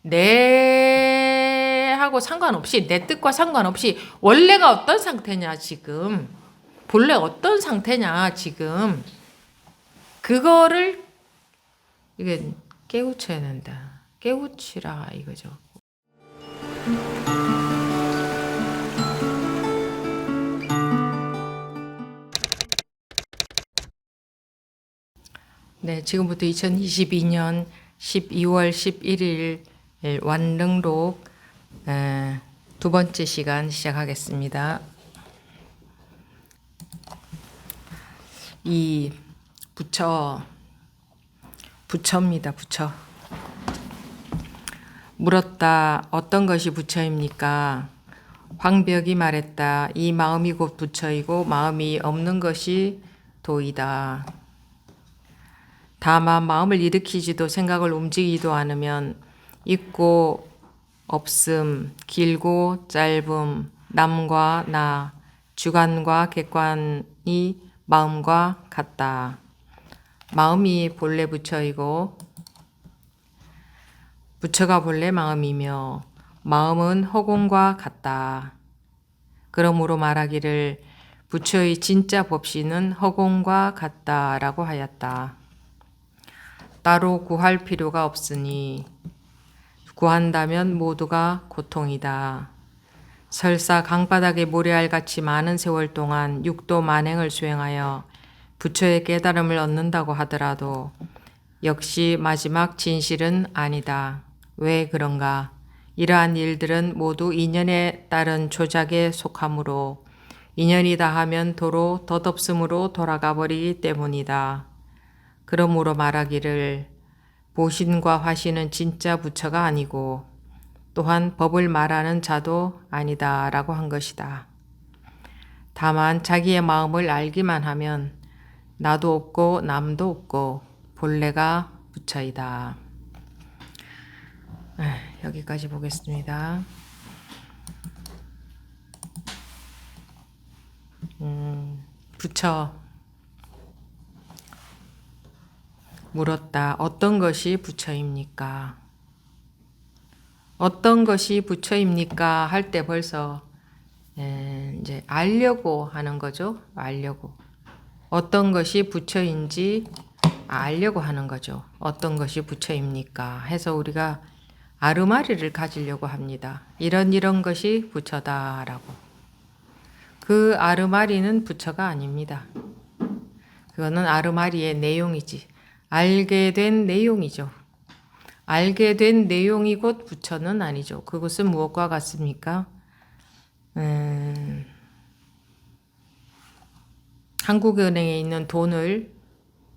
내하고 상관없이, 내 뜻과 상관없이 원래가 어떤 상태냐 지금, 본래 어떤 상태냐 지금, 그거를 이게 깨우쳐야 된다. 깨우치라 이거죠. 네, 지금부터 2022년 12월 11일 완능록 두 번째 시간 시작하겠습니다. 이 부처입니다. 부처. 물었다. 어떤 것이 부처입니까? 황벽이 말했다. 이 마음이 곧 부처이고 마음이 없는 것이 도이다. 다만 마음을 일으키지도 생각을 움직이지도 않으면 있고 없음, 길고 짧음, 남과 나, 주관과 객관이 마음과 같다. 마음이 본래 부처이고 부처가 본래 마음이며 마음은 허공과 같다. 그러므로 말하기를 부처의 진짜 법신은 허공과 같다라고 하였다. 따로 구할 필요가 없으니 구한다면 모두가 고통이다. 설사 강바닥에 모래알같이 많은 세월 동안 육도 만행을 수행하여 부처의 깨달음을 얻는다고 하더라도 역시 마지막 진실은 아니다. 왜 그런가? 이러한 일들은 모두 인연에 따른 조작에 속하므로 인연이 다하면 도로 덧없음으로 돌아가 버리기 때문이다. 그러므로 말하기를 보신과 화신은 진짜 부처가 아니고 또한 법을 말하는 자도 아니다 라고 한 것이다. 다만 자기의 마음을 알기만 하면 나도 없고 남도 없고 본래가 부처이다. 여기까지 보겠습니다. 부처 물었다. 어떤 것이 부처입니까? 어떤 것이 부처입니까? 할 때 벌써 이제 알려고 하는 거죠. 알려고. 어떤 것이 부처인지 알려고 하는 거죠. 어떤 것이 부처입니까? 해서 우리가 아르마리를 가지려고 합니다. 이런 것이 부처다라고. 그 아르마리는 부처가 아닙니다. 그거는 아르마리의 내용이지. 알게 된 내용이죠. 알게 된 내용이 곧 부처는 아니죠. 그것은 무엇과 같습니까? 한국은행에 있는 돈을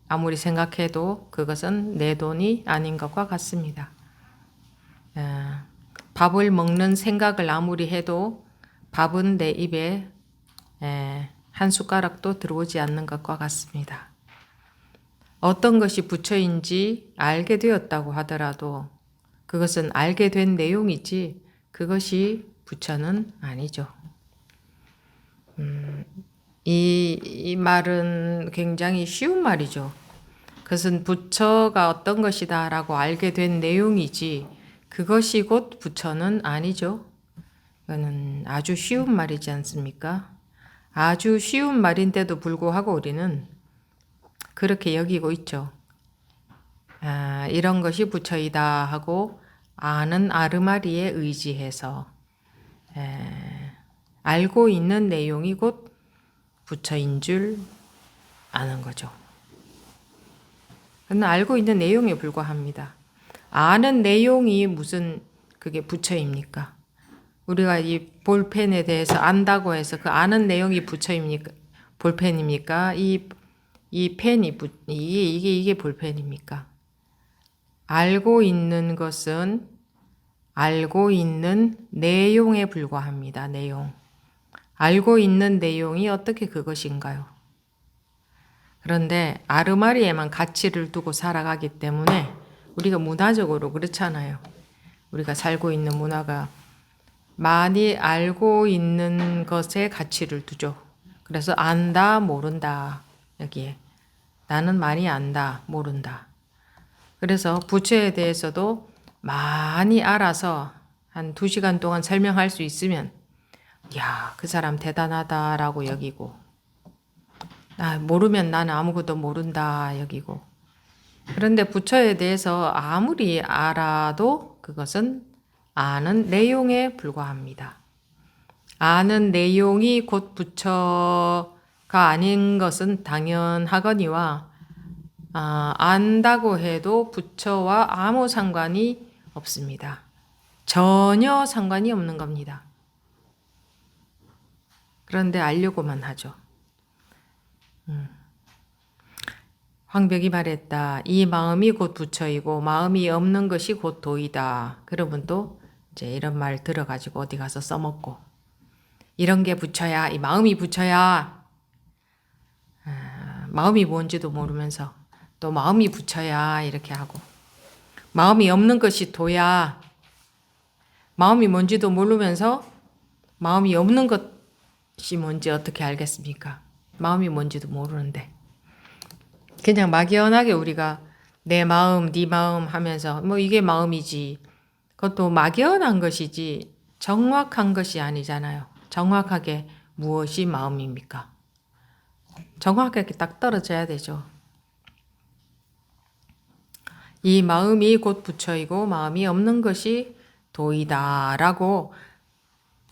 아무리 생각해도 그것은 내 돈이 아닌 것과 같습니다. 밥을 먹는 생각을 아무리 해도 밥은 내 입에 한 숟가락도 들어오지 않는 것과 같습니다. 어떤 것이 부처인지 알게 되었다고 하더라도 그것은 알게 된 내용이지 그것이 부처는 아니죠. 이 말은 굉장히 쉬운 말이죠. 그것은 부처가 어떤 것이다 라고 알게 된 내용이지 그것이 곧 부처는 아니죠. 이거는 아주 쉬운 말이지 않습니까? 아주 쉬운 말인데도 불구하고 우리는 그렇게 여기고 있죠. 이런 것이 부처이다 하고 아는 아르마리에 의지해서 알고 있는 내용이 곧 부처인 줄 아는 거죠. 그는 알고 있는 내용에 불과합니다. 아는 내용이 무슨 그게 부처입니까? 우리가 이 볼펜에 대해서 안다고 해서 그 아는 내용이 부처입니까? 볼펜입니까? 이 펜이 이게 볼펜입니까? 알고 있는 것은 알고 있는 내용에 불과합니다. 내용. 알고 있는 내용이 어떻게 그것인가요? 그런데 아르마리에만 가치를 두고 살아가기 때문에 우리가 문화적으로 그렇잖아요. 우리가 살고 있는 문화가 많이 알고 있는 것에 가치를 두죠. 그래서 안다, 모른다. 여기에. 나는 많이 안다, 모른다. 그래서 부처에 대해서도 많이 알아서 한 2시간 동안 설명할 수 있으면 야, 그 사람 대단하다라고 여기고 모르면 나는 아무것도 모른다 여기고 그런데 부처에 대해서 아무리 알아도 그것은 아는 내용에 불과합니다. 아는 내용이 곧 부처가 아닌 것은 당연하거니와 안다고 해도 부처와 아무 상관이 없습니다. 전혀 상관이 없는 겁니다. 그런데 알려고만 하죠. 황벽이 말했다. 이 마음이 곧 부처이고 마음이 없는 것이 곧 도이다. 그러면 또 이제 이런 말 들어가지고 어디 가서 써먹고 이런 게 부처야. 이 마음이 부처야. 마음이 뭔지도 모르면서 또 마음이 부처야 이렇게 하고 마음이 없는 것이 도야. 마음이 뭔지도 모르면서 마음이 없는 것이 뭔지 어떻게 알겠습니까? 마음이 뭔지도 모르는데 그냥 막연하게 우리가 내 마음, 네 마음 하면서 뭐 이게 마음이지. 그것도 막연한 것이지 정확한 것이 아니잖아요. 정확하게 무엇이 마음입니까? 정확하게 딱 떨어져야 되죠. 이 마음이 곧 부처이고 마음이 없는 것이 도이다라고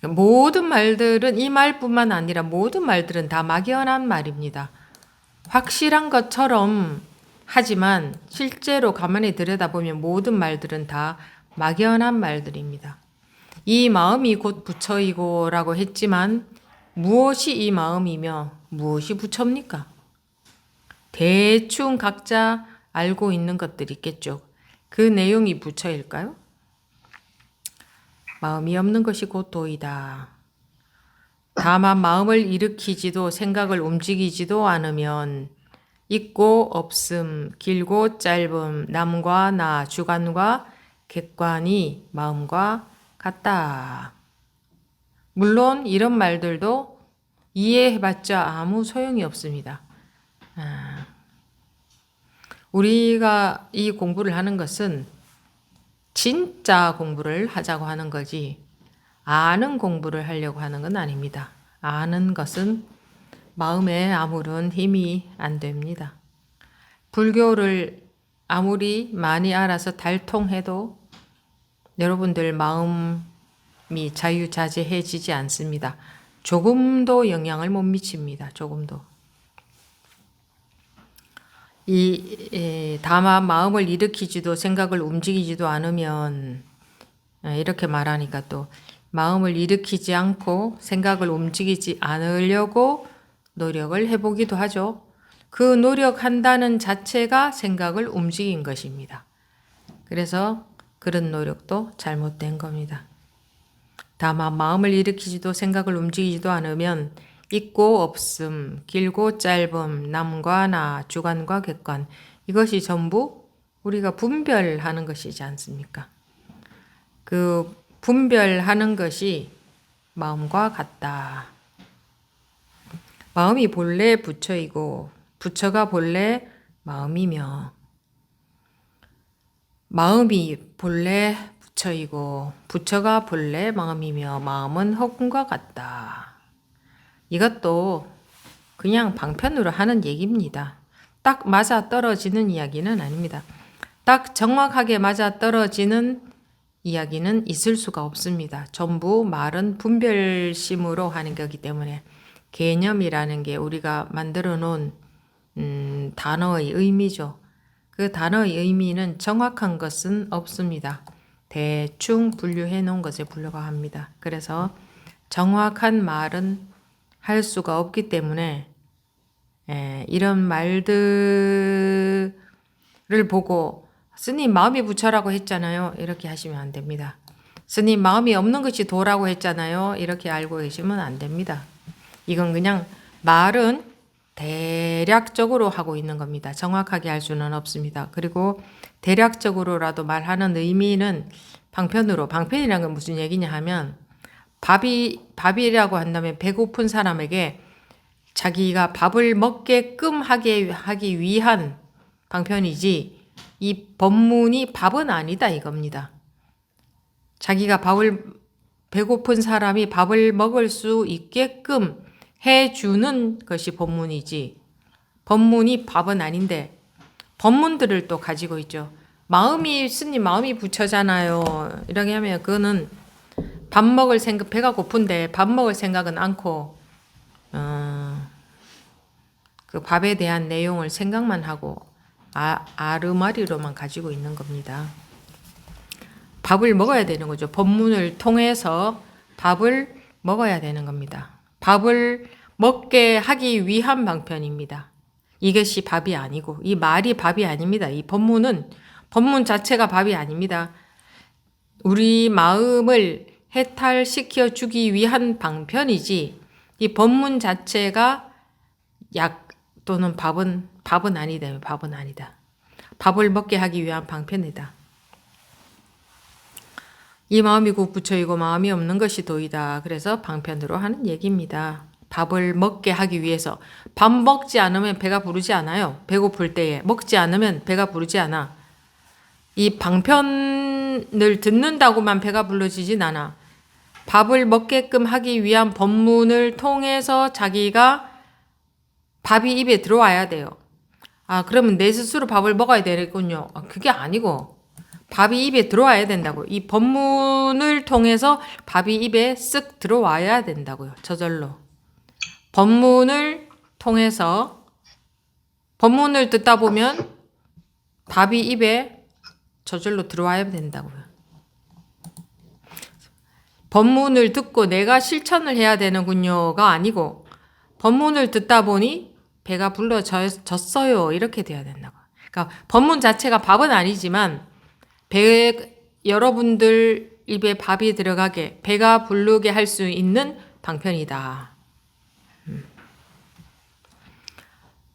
모든 말들은 이 말뿐만 아니라 모든 말들은 다 막연한 말입니다. 확실한 것처럼 하지만 실제로 가만히 들여다보면 모든 말들은 다 막연한 말들입니다. 이 마음이 곧 부처이고 라고 했지만 무엇이 이 마음이며 무엇이 부처입니까? 대충 각자 알고 있는 것들이 있겠죠. 그 내용이 부처일까요? 마음이 없는 것이 곧 도이다. 다만 마음을 일으키지도 생각을 움직이지도 않으면 있고 없음, 길고 짧음, 남과 나, 주관과 객관이 마음과 같다. 물론 이런 말들도 이해해봤자 아무 소용이 없습니다. 우리가 이 공부를 하는 것은 진짜 공부를 하자고 하는 거지 아는 공부를 하려고 하는 건 아닙니다. 아는 것은 마음에 아무런 힘이 안 됩니다. 불교를 아무리 많이 알아서 달통해도 여러분들 마음이 자유자재해지지 않습니다. 조금도 영향을 못 미칩니다. 조금도. 다만 마음을 일으키지도 생각을 움직이지도 않으면 이렇게 말하니까 또 마음을 일으키지 않고 생각을 움직이지 않으려고 노력을 해보기도 하죠. 그 노력한다는 자체가 생각을 움직인 것입니다. 그래서 그런 노력도 잘못된 겁니다. 다만 마음을 일으키지도 생각을 움직이지도 않으면 있고 없음, 길고 짧음, 남과 나, 주관과 객관 이것이 전부 우리가 분별하는 것이지 않습니까? 그 분별하는 것이 마음과 같다. 마음이 본래 부처이고 부처가 본래 마음이며 마음이 본래 부처이고 부처가 본래 마음이며 마음은 허공과 같다. 이것도 그냥 방편으로 하는 얘기입니다. 딱 맞아 떨어지는 이야기는 아닙니다. 딱 정확하게 맞아 떨어지는 이야기는 있을 수가 없습니다. 전부 말은 분별심으로 하는 거기 때문에 개념이라는 게 우리가 만들어 놓은 단어의 의미죠. 그 단어의 의미는 정확한 것은 없습니다. 대충 분류해 놓은 것에 불과합니다. 그래서 정확한 말은 할 수가 없기 때문에 이런 말들을 보고 스님 마음이 부처라고 했잖아요. 이렇게 하시면 안 됩니다. 스님 마음이 없는 것이 도라고 했잖아요. 이렇게 알고 계시면 안 됩니다. 이건 그냥 말은 대략적으로 하고 있는 겁니다. 정확하게 할 수는 없습니다. 그리고 대략적으로라도 말하는 의미는 방편으로, 방편이라는 건 무슨 얘기냐 하면 밥이라고 한다면 배고픈 사람에게 자기가 밥을 먹게끔 하기 위한 방편이지 이 법문이 밥은 아니다 이겁니다. 자기가 배고픈 사람이 밥을 먹을 수 있게끔 해주는 것이 법문이지. 법문이 밥은 아닌데 법문들을 또 가지고 있죠. 스님 마음이 부처잖아요. 이렇게 하면 그거는 밥 먹을 생각, 배가 고픈데 밥 먹을 생각은 않고 그 밥에 대한 내용을 생각만 하고 아르마리로만 가지고 있는 겁니다. 밥을 먹어야 되는 거죠. 법문을 통해서 밥을 먹어야 되는 겁니다. 밥을 먹게 하기 위한 방편입니다. 이것이 밥이 아니고 이 말이 밥이 아닙니다. 이 법문 자체가 밥이 아닙니다. 우리 마음을 해탈시켜 주기 위한 방편이지 이 법문 자체가 약 또는 밥은 아니다. 밥은 아니다. 밥을 먹게 하기 위한 방편이다. 이 마음이 곧 부처이고 마음이 없는 것이 도이다. 그래서 방편으로 하는 얘기입니다. 밥을 먹게 하기 위해서 밥 먹지 않으면 배가 부르지 않아요. 배고플 때에 먹지 않으면 배가 부르지 않아. 이 방편을 듣는다고만 배가 불러지진 않아. 밥을 먹게끔 하기 위한 법문을 통해서 자기가 밥이 입에 들어와야 돼요. 그러면 내 스스로 밥을 먹어야 되겠군요. 그게 아니고 밥이 입에 들어와야 된다고요. 이 법문을 통해서 밥이 입에 쓱 들어와야 된다고요. 저절로. 법문을 통해서 법문을 듣다 보면 밥이 입에 저절로 들어와야 된다고요. 법문을 듣고 내가 실천을 해야 되는군요가 아니고 법문을 듣다 보니 배가 불러졌어요. 이렇게 돼야 된다고. 그러니까 법문 자체가 밥은 아니지만 여러분들 입에 밥이 들어가게 배가 부르게 할 수 있는 방편이다.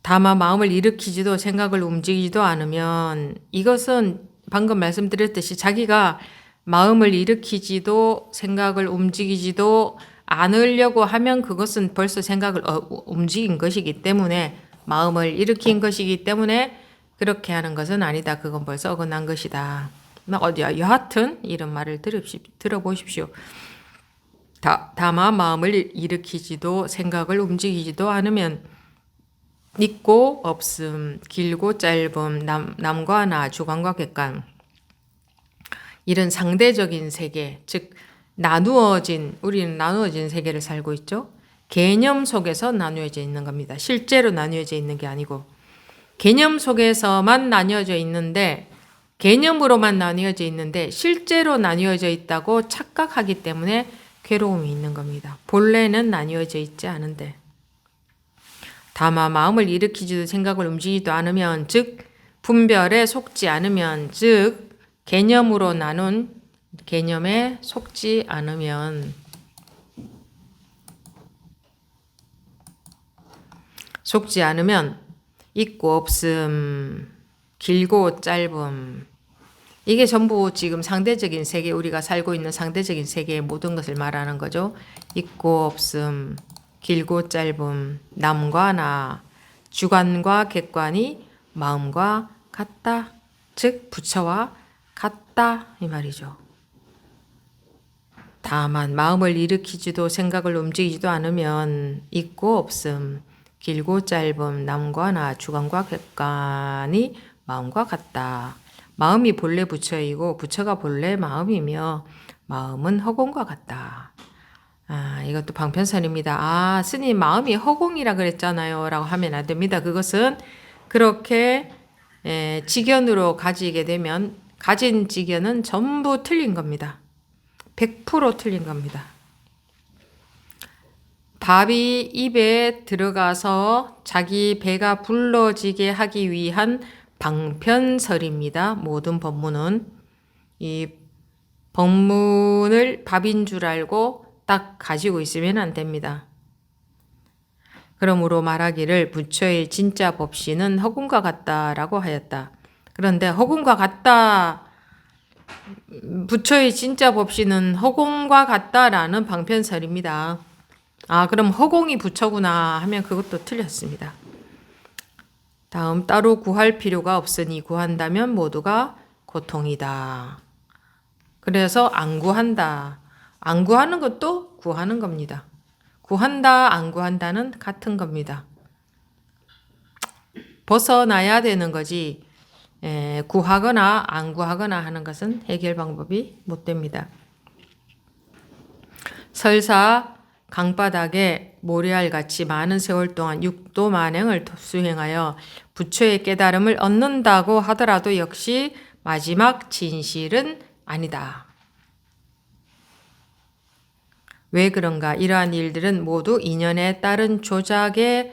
다만 마음을 일으키지도 생각을 움직이지도 않으면 이것은 방금 말씀드렸듯이 자기가 마음을 일으키지도 생각을 움직이지도 않으려고 하면 그것은 벌써 생각을 움직인 것이기 때문에 마음을 일으킨 것이기 때문에 그렇게 하는 것은 아니다. 그건 벌써 어긋난 것이다. 여하튼 이런 말을 들어보십시오. 다만 마음을 일으키지도 생각을 움직이지도 않으면 있고 없음, 길고 짧음, 남과 나, 주관과 객관 이런 상대적인 세계, 즉 우리는 나누어진 세계를 살고 있죠. 개념 속에서 나누어져 있는 겁니다. 실제로 나누어져 있는 게 아니고 개념 속에서만 나뉘어져 있는데 개념으로만 나뉘어져 있는데 실제로 나뉘어져 있다고 착각하기 때문에 괴로움이 있는 겁니다. 본래는 나뉘어져 있지 않은데 다만 마음을 일으키지도 생각을 움직이지도 않으면 즉 분별에 속지 않으면 즉 개념으로 나눈 개념에 속지 않으면 있고 없음, 길고 짧음 이게 전부 지금 상대적인 세계 우리가 살고 있는 상대적인 세계의 모든 것을 말하는 거죠. 있고 없음, 길고 짧음, 남과 나, 주관과 객관이 마음과 같다. 즉 부처와 같다 이 말이죠. 다만 마음을 일으키지도 생각을 움직이지도 않으면 있고 없음, 길고 짧음, 남과 나, 주관과 객관이 마음과 같다. 마음이 본래 부처이고 부처가 본래 마음이며 마음은 허공과 같다. 이것도 방편설입니다. 스님 마음이 허공이라 그랬잖아요. 라고 하면 안 됩니다. 그것은 그렇게 직견으로 가지게 되면 가진 직견은 전부 틀린 겁니다. 100% 틀린 겁니다. 밥이 입에 들어가서 자기 배가 불러지게 하기 위한 방편설입니다. 모든 법문은 이 법문을 밥인 줄 알고 딱 가지고 있으면 안 됩니다. 그러므로 말하기를 부처의 진짜 법신은 허공과 같다라고 하였다. 그런데 허공과 같다 부처의 진짜 법신은 허공과 같다라는 방편설입니다. 그럼 허공이 부처구나 하면 그것도 틀렸습니다. 다음 따로 구할 필요가 없으니 구한다면 모두가 고통이다. 그래서 안 구한다. 안 구하는 것도 구하는 겁니다. 구한다, 안 구한다는 같은 겁니다. 벗어나야 되는 거지 구하거나 안 구하거나 하는 것은 해결 방법이 못 됩니다. 설사 강바닥에 모래알같이 많은 세월 동안 육도 만행을 수행하여 부처의 깨달음을 얻는다고 하더라도 역시 마지막 진실은 아니다. 왜 그런가? 이러한 일들은 모두 인연에 따른 조작에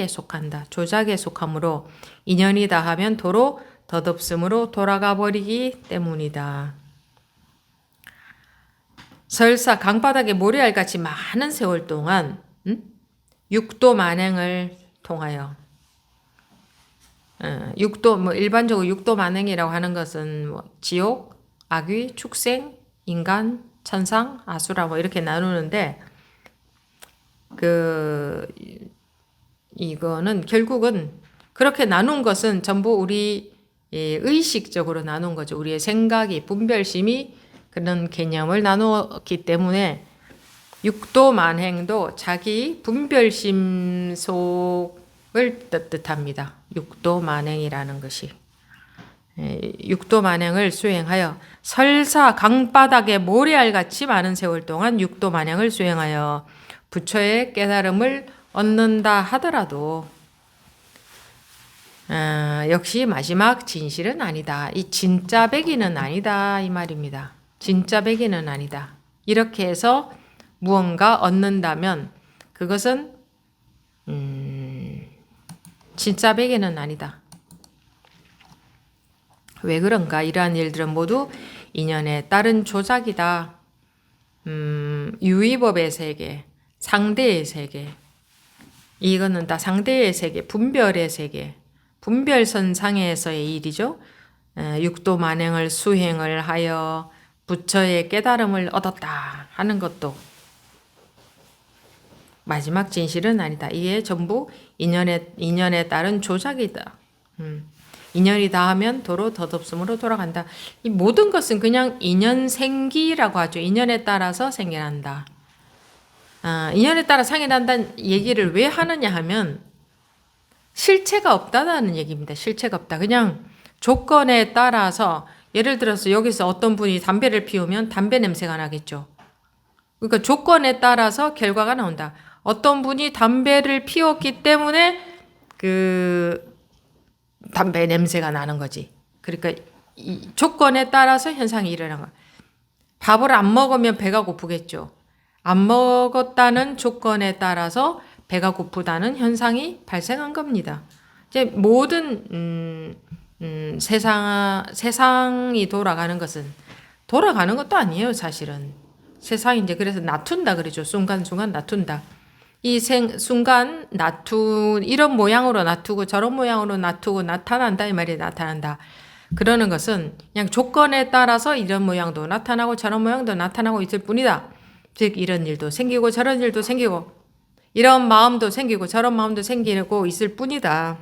속한다. 조작에 속하므로 인연이 다하면 도로 덧없음으로 돌아가 버리기 때문이다. 설사 강바닥에 모래알같이 많은 세월 동안 육도 만행을 통하여 육도 일반적으로 육도 만행이라고 하는 것은 지옥, 악귀, 축생, 인간, 천상, 아수라 이렇게 나누는데 이거는 결국은 그렇게 나눈 것은 전부 우리 의식적으로 나눈 거죠. 우리의 생각이 분별심이 그런 개념을 나누었기 때문에 육도 만행도 자기 분별심 속을 뜻합니다. 육도 만행이라는 것이 육도 만행을 수행하여 설사 강바닥에 모래알같이 많은 세월 동안 육도 만행을 수행하여 부처의 깨달음을 얻는다 하더라도 역시 마지막 진실은 아니다. 이 진짜 백이는 아니다 이 말입니다. 진짜 백이는 아니다. 이렇게 해서 무언가 얻는다면 그것은 진짜 백이는 아니다. 왜 그런가? 이러한 일들은 모두 인연에 따른 조작이다. 유의법의 세계, 상대의 세계, 이거는 다 상대의 세계, 분별의 세계, 분별선상에서의 일이죠. 육도 만행을 수행을 하여 부처의 깨달음을 얻었다 하는 것도 마지막 진실은 아니다. 이게 전부 인연에 따른 조작이다. 인연이 다하면 도로 덧없음으로 돌아간다. 이 모든 것은 그냥 인연생기라고 하죠. 인연에 따라서 생겨난다. 인연에 따라 생겨난다는 얘기를 왜 하느냐 하면 실체가 없다는 얘기입니다. 실체가 없다. 그냥 조건에 따라서 예를 들어서 여기서 어떤 분이 담배를 피우면 담배 냄새가 나겠죠. 그러니까 조건에 따라서 결과가 나온다. 어떤 분이 담배를 피웠기 때문에 담배 냄새가 나는 거지. 그러니까 이 조건에 따라서 현상이 일어나는 거야. 밥을 안 먹으면 배가 고프겠죠. 안 먹었다는 조건에 따라서 배가 고프다는 현상이 발생한 겁니다. 이제 모든 세상이 돌아가는 것도 아니에요, 사실은. 세상이 이제 그래서 나툰다 그러죠. 순간순간 나툰다. 이 순간 이런 모양으로 나투고 저런 모양으로 나투고 나타난다 이 말이 나타난다. 그러는 것은 그냥 조건에 따라서 이런 모양도 나타나고 저런 모양도 나타나고 있을 뿐이다. 즉 이런 일도 생기고 저런 일도 생기고 이런 마음도 생기고 저런 마음도 생기고 있을 뿐이다.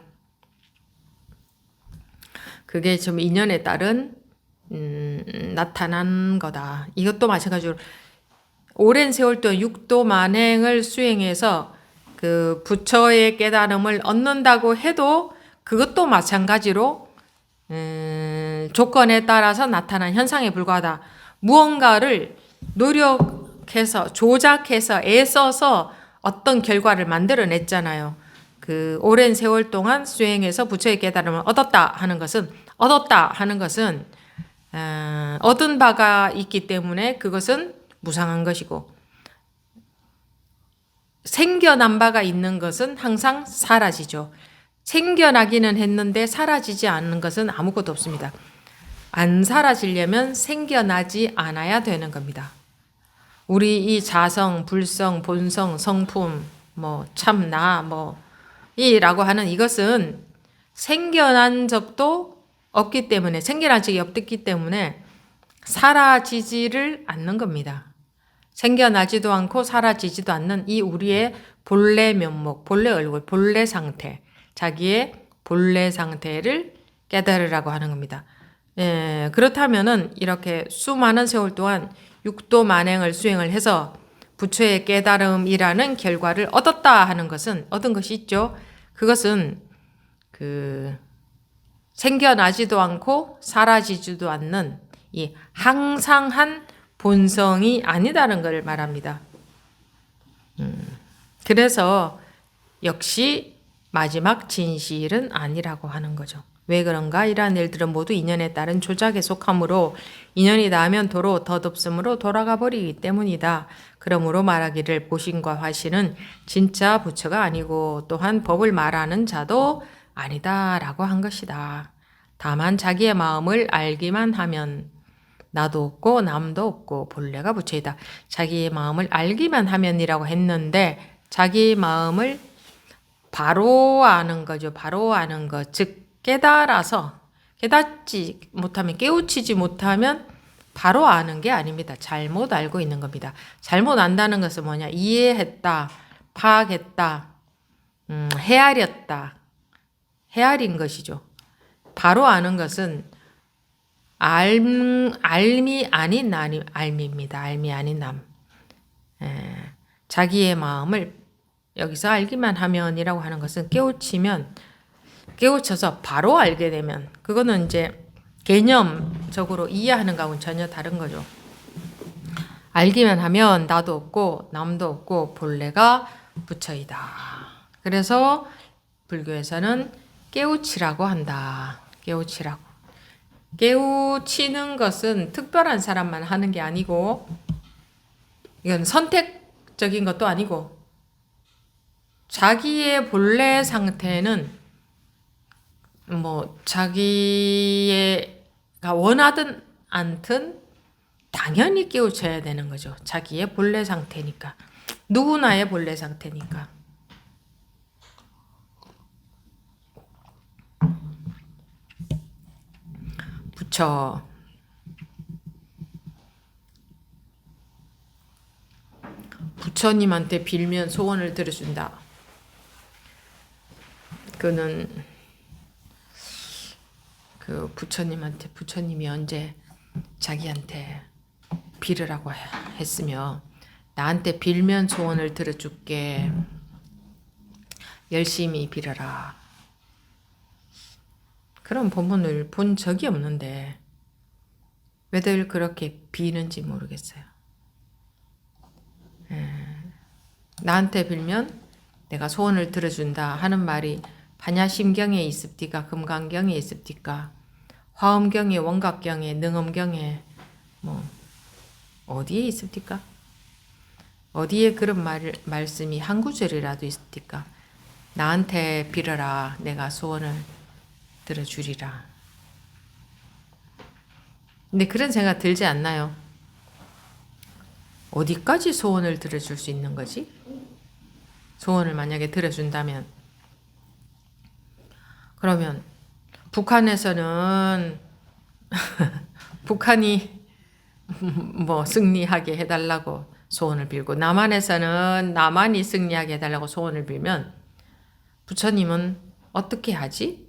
그게 좀 인연에 따른 나타난 거다. 이것도 마찬가지로 오랜 세월 동안 육도 만행을 수행해서 그 부처의 깨달음을 얻는다고 해도 그것도 마찬가지로 조건에 따라서 나타난 현상에 불과하다. 무언가를 노력해서 조작해서 애써서 어떤 결과를 만들어냈잖아요. 그 오랜 세월 동안 수행해서 부처의 깨달음을 얻었다 하는 것은 얻은 바가 있기 때문에 그것은 무상한 것이고 생겨난 바가 있는 것은 항상 사라지죠. 생겨나기는 했는데 사라지지 않는 것은 아무것도 없습니다. 안 사라지려면 생겨나지 않아야 되는 겁니다. 우리 이 자성, 불성, 본성, 성품, 참나, 이라고 하는 이것은 생겨난 적도 없기 때문에, 생겨난 적이 없기 때문에 사라지지를 않는 겁니다. 생겨나지도 않고 사라지지도 않는 이 우리의 본래 면목, 본래 얼굴, 본래 상태, 자기의 본래 상태를 깨달으라고 하는 겁니다. 그렇다면은 이렇게 수많은 세월 동안 육도 만행을 수행을 해서 부처의 깨달음이라는 결과를 얻었다 하는 것은 얻은 것이 있죠. 그것은 그 생겨나지도 않고 사라지지도 않는 이 항상한 본성이 아니다는 걸 말합니다. 그래서 역시 마지막 진실은 아니라고 하는 거죠. 왜 그런가? 이러한 일들은 모두 인연에 따른 조작에 속하므로 인연이 닿으면 도로 덧없음으로 돌아가 버리기 때문이다. 그러므로 말하기를 보신과 화신은 진짜 부처가 아니고 또한 법을 말하는 자도 아니다라고 한 것이다. 다만 자기의 마음을 알기만 하면 나도 없고 남도 없고 본래가 부처이다. 자기의 마음을 알기만 하면이라고 했는데 자기 마음을 바로 아는 거죠. 바로 아는 것. 즉 깨달아서 깨닫지 못하면 깨우치지 못하면 바로 아는 게 아닙니다. 잘못 알고 있는 겁니다. 잘못 안다는 것은 뭐냐? 이해했다. 파악했다. 헤아렸다. 헤아린 것이죠. 바로 아는 것은 알미 아닌 알미입니다. 알미 아닌 남. 자기의 마음을 여기서 알기만 하면이라고 하는 것은 깨우쳐서 바로 알게 되면 그거는 이제 개념적으로 이해하는 거하고는 전혀 다른 거죠. 알기만 하면 나도 없고 남도 없고 본래가 부처이다. 그래서 불교에서는 깨우치라고 한다. 깨우치라고. 깨우치는 것은 특별한 사람만 하는 게 아니고 이건 선택적인 것도 아니고 자기의 본래 상태는 뭐 자기가 원하든 않든 당연히 깨우쳐야 되는 거죠. 자기의 본래 상태니까. 누구나의 본래 상태니까. 부처 부처님한테 빌면 소원을 들어준다. 그는 그 부처님이 언제 자기한테 빌으라고 했으며 나한테 빌면 소원을 들어줄게. 열심히 빌어라. 그런 본문을 본 적이 없는데 왜들 그렇게 비는지 모르겠어요. 나한테 빌면 내가 소원을 들어준다 하는 말이 반야심경에 있습니까? 금강경에 있습니까? 화엄경에, 원각경에, 능엄경에 뭐 어디에 있습니까? 어디에 그런 말씀이 한 구절이라도 있습니까? 나한테 빌어라. 내가 소원을 들어주리라. 근데 그런 생각 들지 않나요? 어디까지 소원을 들어줄 수 있는 거지? 소원을 만약에 들어준다면 그러면 북한에서는 북한이 뭐 승리하게 해달라고 소원을 빌고 남한에서는 남한이 승리하게 해달라고 소원을 빌면 부처님은 어떻게 하지?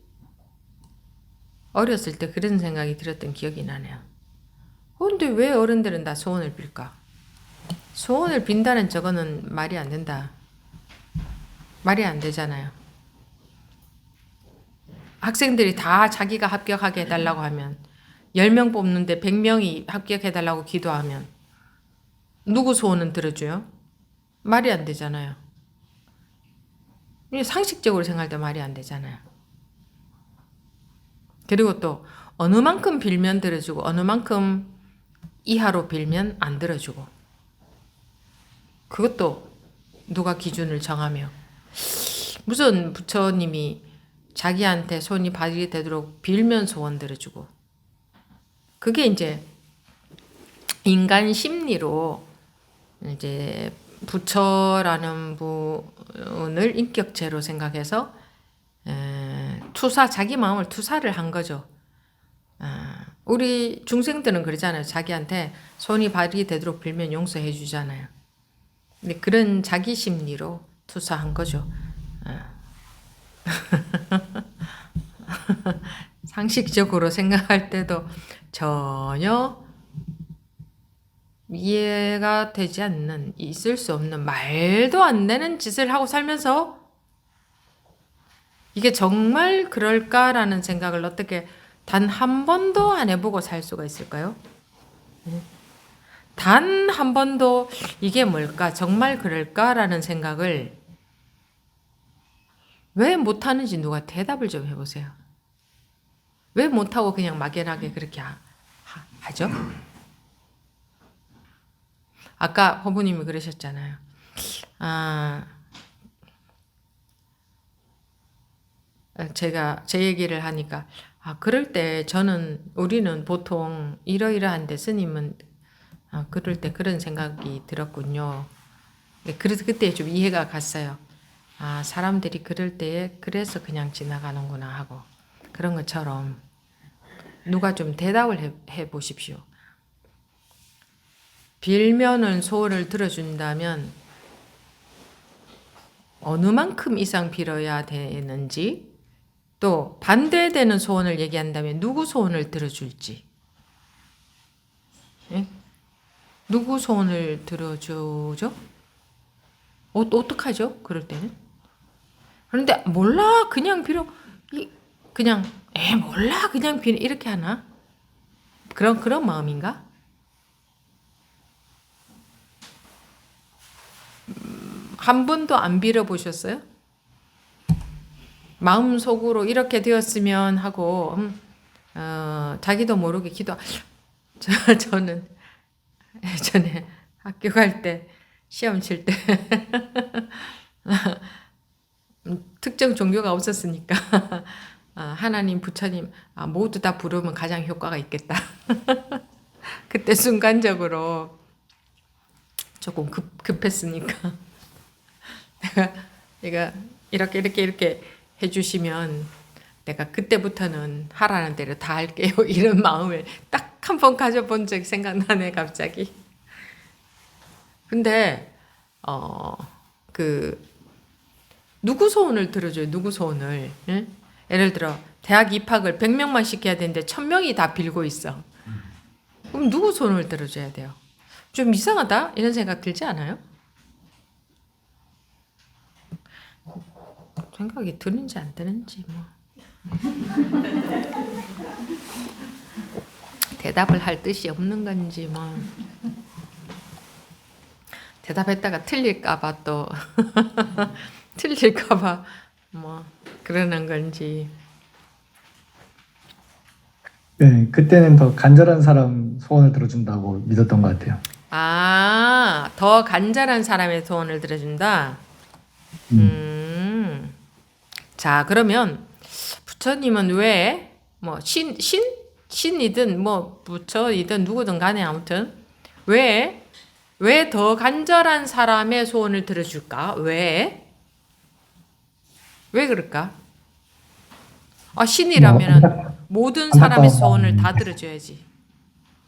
어렸을 때 그런 생각이 들었던 기억이 나네요. 근데 왜 어른들은 다 소원을 빌까? 소원을 빈다는 저거는 말이 안 된다. 말이 안 되잖아요. 학생들이 다 자기가 합격하게 해달라고 하면 10명 뽑는데 100명이 합격해달라고 기도하면 누구 소원은 들어줘요? 말이 안 되잖아요. 상식적으로 생각할 때 말이 안 되잖아요. 그리고 또 어느 만큼 빌면 들어주고 어느 만큼 이하로 빌면 안 들어주고 그것도 누가 기준을 정하며 무슨 부처님이 자기한테 손이 발이 되도록 빌면 소원 들어주고 그게 이제 인간 심리로 이제 부처라는 분을 인격체로 생각해서 자기 마음을 투사를 한 거죠. 우리 중생들은 그러잖아요. 자기한테 손이 발이 되도록 빌면 용서해 주잖아요. 근데 그런 자기 심리로 투사한 거죠. 상식적으로 생각할 때도 전혀 이해가 되지 않는, 있을 수 없는, 말도 안 되는 짓을 하고 살면서 이게 정말 그럴까라는 생각을 어떻게 단 한 번도 안 해보고 살 수가 있을까요? 단 한 번도 이게 뭘까? 정말 그럴까라는 생각을 왜 못하는지 누가 대답을 좀 해보세요. 왜 못하고 그냥 막연하게 그렇게 하죠? 아까 허부님이 그러셨잖아요. 제가 제 얘기를 하니까 그럴 때 우리는 보통 이러이러한데 스님은 그럴 때 그런 생각이 들었군요. 그래서 그때 좀 이해가 갔어요. 사람들이 그럴 때에 그래서 그냥 지나가는구나 하고 그런 것처럼 누가 좀 대답을 해 보십시오. 빌면은 소원을 들어준다면 어느 만큼 이상 빌어야 되는지, 또 반대되는 소원을 얘기한다면 누구 소원을 들어줄지. 예? 누구 소원을 들어주죠? 어떡하죠? 그럴 때는? 그런데 몰라 그냥 빌어 그냥 몰라 그냥 빌어 이렇게 하나? 그런 마음인가? 한 번도 안 빌어 보셨어요? 마음속으로 이렇게 되었으면 하고 자기도 모르게 저는 예전에 학교 갈 때 시험 칠 때 특정 종교가 없었으니까 하나님, 부처님 모두 다 부르면 가장 효과가 있겠다. 그때 순간적으로 조금 급했으니까 내가 이렇게 해주시면 내가 그때부터는 하라는 대로 다 할게요. 이런 마음을 딱 한 번 가져본 적이 생각나네 갑자기. 근데 누구 소원을 들어줘요? 누구 소원을? 응? 예를 들어 대학 입학을 100명만 시켜야 되는데 1000명이 다 빌고 있어. 그럼 누구 소원을 들어줘야 돼요? 좀 이상하다 이런 생각 들지 않아요? 생각이 드는지 안 드는지 뭐. 대답을 할 뜻이 없는 건지 뭐. 대답했다가 틀릴까봐 또 틀릴까봐 뭐 그러는 건지. 네, 그때는 더 간절한 사람 소원을 들어준다고 믿었던 것 같아요. 더 간절한 사람의 소원을 들어준다. 자, 그러면 부처님은 왜 뭐 신이든 뭐 부처이든 누구든 간에 아무튼 왜 더 간절한 사람의 소원을 들어줄까? 왜 그럴까? 신이라면은 모든 사람의 소원을 다 들어줘야지.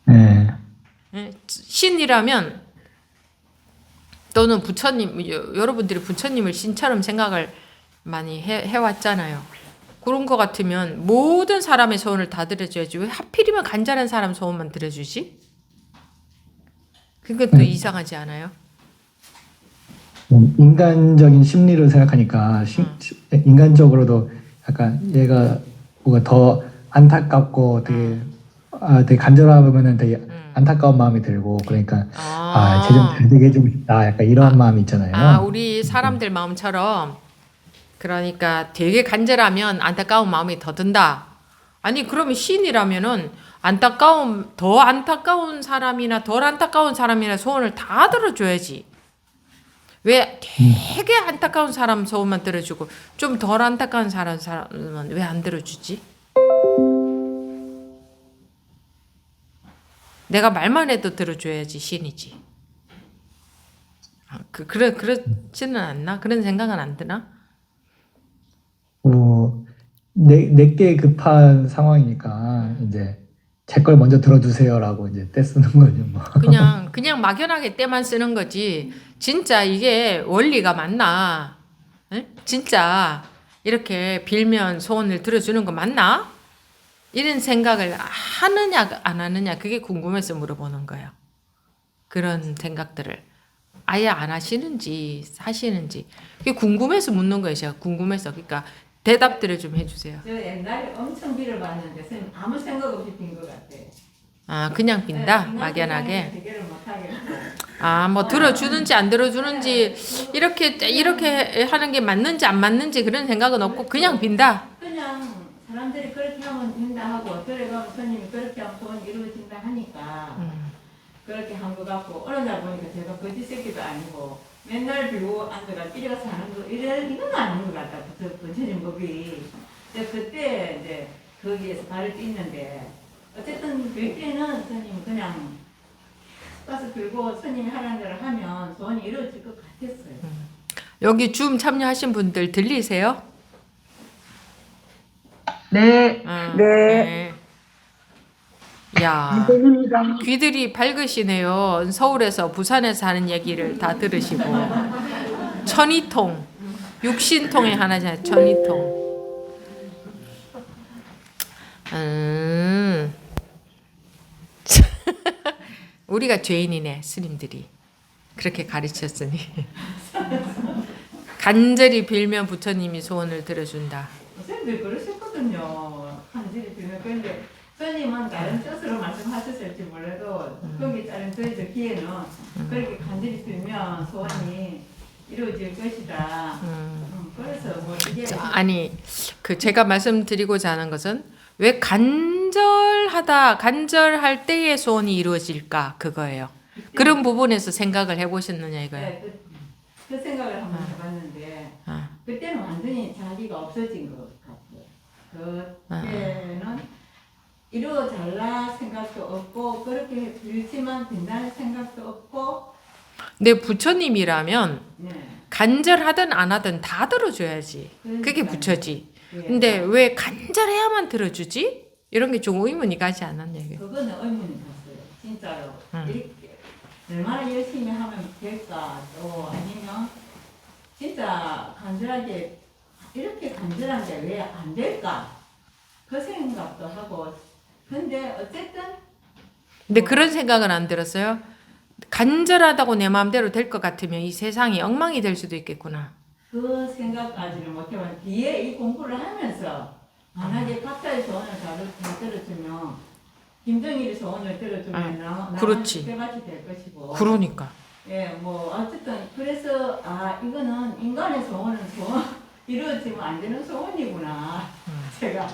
네. 신이라면 또는 부처님, 여러분들이 부처님을 신처럼 생각을 많이 해왔잖아요. 그런 것 같으면 모든 사람의 소원을 다 들어줘야지. 왜 하필이면 간절한 사람 소원만 들어주지? 그건 또 이상하지 않아요? 인간적인 심리를 생각하니까 인간적으로도 약간 얘가 뭐가 더 안타깝고 되게 간절하면은 되게 안타까운 마음이 들고 그러니까 쟤 좀 잘 되게 해주고 싶다 약간 이런 마음이 있잖아요. 우리 사람들 마음처럼 그러니까 되게 간절하면 안타까운 마음이 더 든다. 아니 그러면 신이라면은 더 안타까운 사람이나 덜 안타까운 사람이나 소원을 다 들어줘야지. 왜 되게 안타까운 사람 소원만 들어주고 좀 덜 안타까운 사람은 왜 안 들어주지? 내가 말만 해도 들어줘야지 신이지. 그렇지는 않나? 그런 생각은 안 드나? 내게 급한 상황이니까 이제 제 걸 먼저 들어주세요라고 이제 떼 쓰는 거죠. 뭐. 그냥 막연하게 때만 쓰는 거지. 진짜 이게 원리가 맞나? 응? 진짜 이렇게 빌면 소원을 들어주는 거 맞나? 이런 생각을 하느냐 안 하느냐 그게 궁금해서 물어보는 거예요. 그런 생각들을 아예 안 하시는지 하시는지 그게 궁금해서 묻는 거예요. 제가 궁금해서. 그러니까 대답들을 좀 해주세요. 저 옛날에 엄청 비를 봤는데 선생님 아무 생각 없이 빈 것 같아요. 아 그냥 빈다? 네, 막연하게? 해결을 못 하겠고. 아 뭐 들어주는지 안 들어주는지 이렇게 하는 게 맞는지 안 맞는지 그런 생각은 없고 그냥 빈다? 그냥 사람들이 그렇게 하면 된다 하고 들어가면 스님이 그렇게 하면 소원이 이루어진다 하니까 그렇게 한 것 같고 어느 날 보니까 제가 거짓 새끼도 아니고 맨날 빌고 앉아가 이래 가서 하는 거 이건 아닌 것 같다. 그 본체님 법이. 근데 그때 이제 거기에서 발을 뗐는데 어쨌든 그때는 스님 그냥 가서 빌고 스님이 하라는 대로 하면 소원이 이루어질 것 같았어요. 여기 줌 참여하신 분들 들리세요? 네, 네. 야, 귀들이 밝으시네요. 서울에서 부산에서 하는 얘기를 다 들으시고. 천이통, 육신통의 하나잖아요. 천이통. 우리가 죄인이네, 스님들이. 그렇게 가르쳤으니. 간절히 빌면 부처님이 소원을 들어준다. 선생님들 그러셨거든요. 간절히 빌면. 그런데 스님은 다른 뜻으로 말씀하셨을지 몰라도 거기 다른 저희들 기회는 그렇게 간절히 빌면 소원이 이루어질 것이다. 그래서 뭐 이게 아니, 그 제가 말씀드리고자 하는 것은 왜 간절할 때의 소원이 이루어질까 그거예요. 그런 부분에서 생각을 해보셨느냐 이거예요. 네, 그 생각을 한번 해봤는데 그때는 완전히 자기가 없어진 것 같아요. 그때는 이루어질라 생각도 없고 그렇게 빌지만 된다는 생각도 없고 근데 부처님이라면 네. 간절하든 안 하든 다 들어줘야지. 그게 부처지. 예. 근데 왜 간절해야만 들어주지? 이런 게 좀 의문이 가지 않았냐 이게. 그거는 의문이 갔어요. 진짜로. 이렇게 얼마나 열심히 하면 될까 또 아니면 진짜 간절하게 이렇게 간절한데 왜 안 될까 그 생각도 하고 근데 어쨌든 근데 그런 생각은 안 들었어요. 간절하다고 내 마음대로 될 것 같으면 이 세상이 엉망이 될 수도 있겠구나. 그 생각까지는 못해봤는데 뒤에 이 공부를 하면서 만약에 각자의 소원을 다 들어주면 김정일이 소원을 들어주면 그렇지. 때같이 될 것이고 그러니까. 예, 뭐 어쨌든 그래서 이거는 인간의 소원은 이루어지면 안 되는 소원이구나. 제가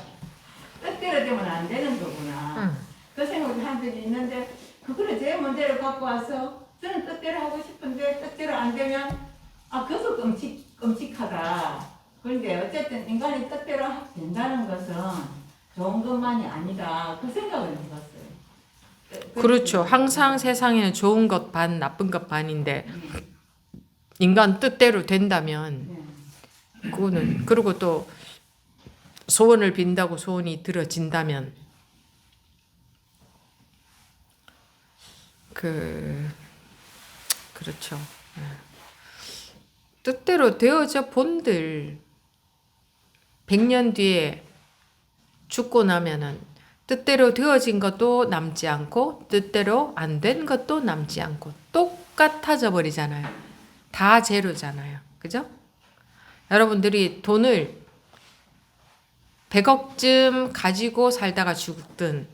뜻대로 되면 안 되는 거구나. 그 생각을 한 적이 있는데 그거를 제 문제를 갖고 와서 저는 뜻대로 하고 싶은데 뜻대로 안 되면 그것도 끔찍하다. 그런데 어쨌든 인간이 뜻대로 된다는 것은 좋은 것만이 아니다. 그 생각을 해봤어요. 그렇죠. 항상 세상에는 좋은 것 반, 나쁜 것 반인데 인간 뜻대로 된다면 그거는 그리고 또 소원을 빈다고 소원이 들어진다면 그렇죠. 뜻대로 되어져 본들 100년 뒤에 죽고 나면은 뜻대로 되어진 것도 남지 않고 뜻대로 안 된 것도 남지 않고 똑같아져 버리잖아요. 다 제로잖아요. 그죠? 여러분들이 돈을 100억쯤 가지고 살다가 죽든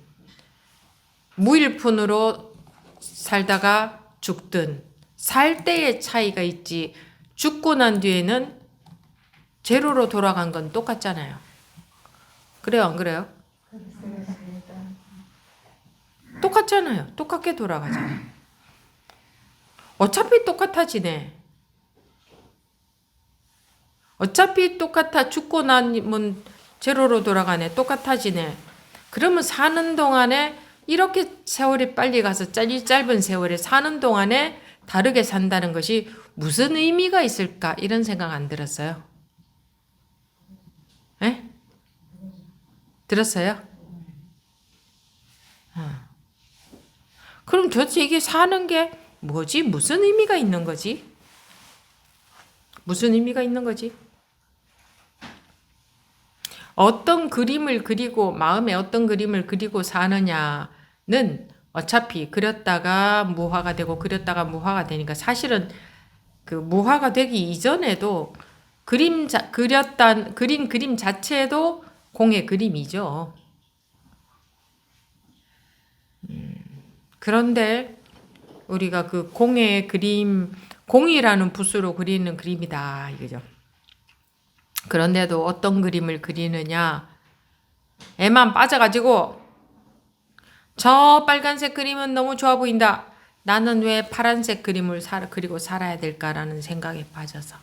무일푼으로 살다가 죽든 살 때의 차이가 있지 죽고 난 뒤에는 제로로 돌아간 건 똑같잖아요. 그래요, 안 그래요? 똑같잖아요. 똑같게 돌아가잖아요. 어차피 똑같아지네. 어차피 똑같아. 죽고 나면 제로로 돌아가네. 똑같아지네. 그러면 사는 동안에 이렇게 세월이 빨리 가서 짧은 세월에 사는 동안에 다르게 산다는 것이 무슨 의미가 있을까? 이런 생각 안 들었어요? 예? 들었어요? 그럼 도대체 이게 사는 게 뭐지? 무슨 의미가 있는 거지? 무슨 의미가 있는 거지? 어떤 그림을 그리고 마음에 어떤 그림을 그리고 사느냐는 어차피 그렸다가 무화가 되고 그렸다가 무화가 되니까 사실은 그 무화가 되기 이전에도 그린 그림 자체도 공의 그림이죠. 그런데 우리가 그 공의 그림, 공이라는 붓으로 그리는 그림이다 이거죠. 그런데도 어떤 그림을 그리느냐, 애만 빠져가지고 저 빨간색 그림은 너무 좋아 보인다. 나는 왜 파란색 그림을 그리고 살아야 될까라는 생각에 빠져서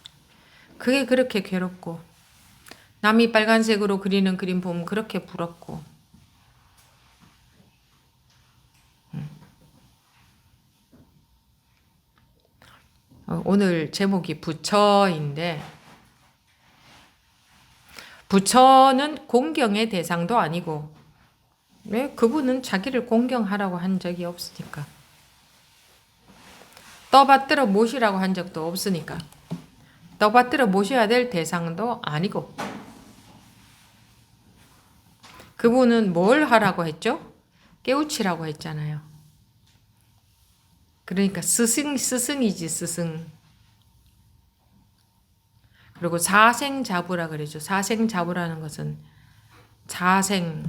그게 그렇게 괴롭고, 남이 빨간색으로 그리는 그림 보면 그렇게 부럽고. 오늘 제목이 부처인데, 부처는 공경의 대상도 아니고, 왜 그분은 자기를 공경하라고 한 적이 없으니까, 떠받들어 모시라고 한 적도 없으니까, 떠받들어 모셔야 될 대상도 아니고, 그분은 뭘 하라고 했죠? 깨우치라고 했잖아요. 그러니까 스승이지, 스승. 그리고 사생자부라 그러죠. 사생자부라는 것은 자생,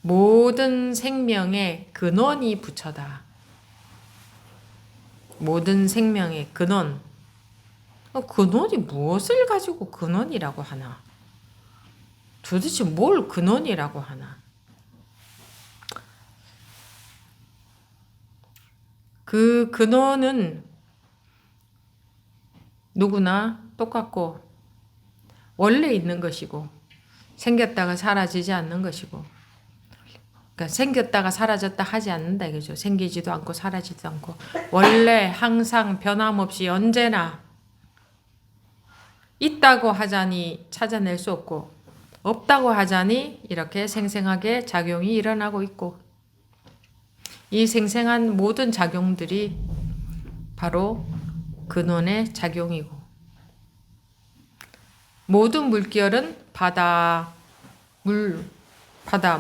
모든 생명의 근원이 부처다. 모든 생명의 근원. 근원이 무엇을 가지고 근원이라고 하나? 도대체 뭘 근원이라고 하나? 그 근원은 누구나 똑같고 원래 있는 것이고 생겼다가 사라지지 않는 것이고, 그러니까 생겼다가 사라졌다 하지 않는다 이거죠. 생기지도 않고 사라지지도 않고 원래 항상 변함없이 언제나 있다고 하자니 찾아낼 수 없고 없다고 하자니 이렇게 생생하게 작용이 일어나고 있고, 이 생생한 모든 작용들이 바로 근원의 작용이고, 모든 물결은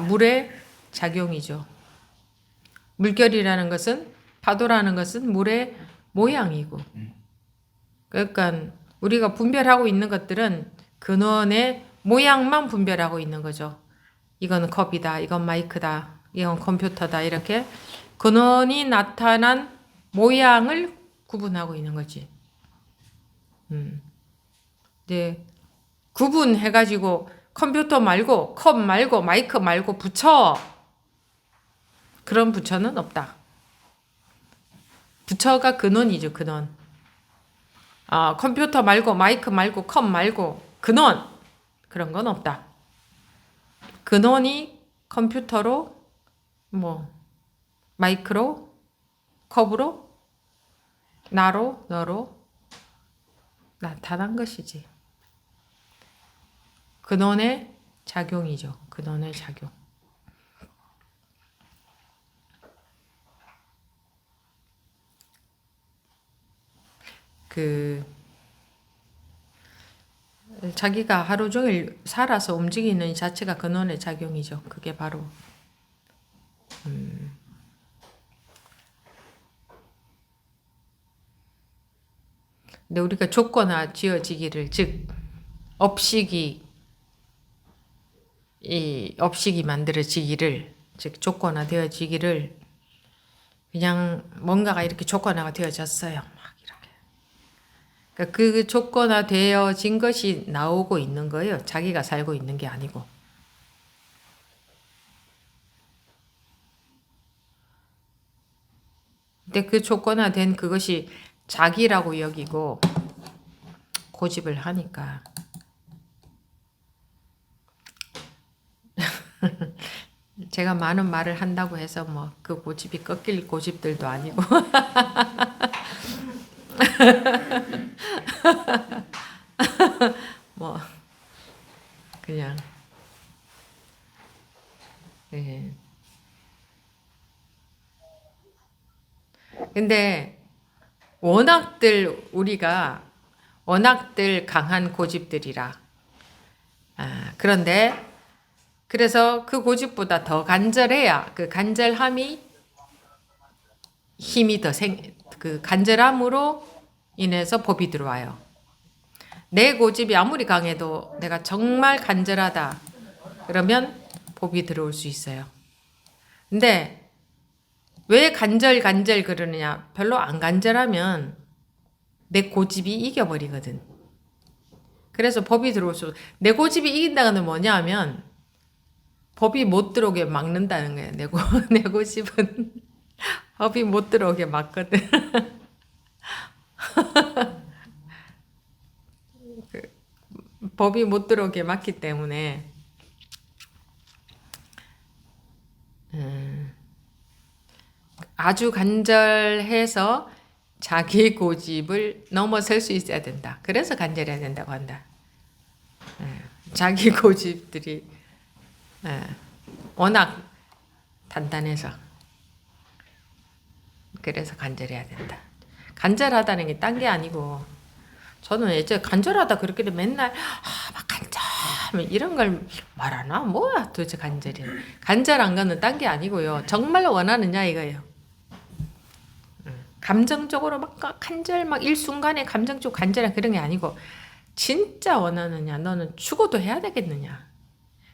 물의 작용이죠. 물결이라는 것은, 파도라는 것은 물의 모양이고, 그러니까 우리가 분별하고 있는 것들은 근원의 모양만 분별하고 있는 거죠. 이건 컵이다, 이건 마이크다, 이건 컴퓨터다, 이렇게 근원이 나타난 모양을 구분하고 있는 거지. 네. 구분해가지고 컴퓨터 말고 컵 말고 마이크 말고 부처, 그런 부처는 없다. 부처가 근원이죠, 근원. 컴퓨터 말고 마이크 말고 컵 말고 근원, 그런 건 없다. 근원이 컴퓨터로 마이크로 컵으로 나로 너로 나타난 것이지. 근원의 작용이죠. 근원의 작용. 자기가 하루 종일 살아서 움직이는 자체가 근원의 작용이죠. 그게 바로 근데 우리가 조건화 지어지기를, 즉 업식이 만들어지기를, 즉 조건화되어지기를, 그냥 뭔가가 이렇게 조건화가 되어졌어요. 막 이렇게. 그러니까 그 조건화되어진 것이 나오고 있는 거예요. 자기가 살고 있는 게 아니고. 근데 그 조건화된 그것이 자기라고 여기고 고집을 하니까 제가 많은 말을 한다고 해서 그 고집이 꺾일 고집들도 아니고 그냥 예. 근데 워낙들 우리가 워낙들 강한 고집들이라. 그런데 그래서 그 고집보다 더 간절해야 그 간절함이 힘이 더 그 간절함으로 인해서 법이 들어와요. 내 고집이 아무리 강해도 내가 정말 간절하다 그러면 법이 들어올 수 있어요. 근데 왜 간절 그러느냐? 별로 안 간절하면 내 고집이 이겨버리거든. 그래서 법이 들어올 수, 내 고집이 이긴다는 건 뭐냐 하면 법이 못 들어오게 막는다는 거예요. 내 고집은 법이 못 들어오게 막거든. 법이 못 들어오게 막기 때문에 아주 간절해서 자기 고집을 넘어설 수 있어야 된다. 그래서 간절해야 된다고 한다. 자기 고집들이 워낙 단단해서 그래서 간절해야 된다. 간절하다는 게 딴 게 아니고 저는 예전에 간절하다 그렇게 맨날 막 간절 이런 걸 말하나? 뭐야 도대체 간절이. 간절한 거는 딴 게 아니고요. 정말 원하느냐 이거예요. 감정적으로 막 간절 막 일순간에 감정적으로 간절한 그런 게 아니고 진짜 원하느냐. 너는 죽어도 해야 되겠느냐.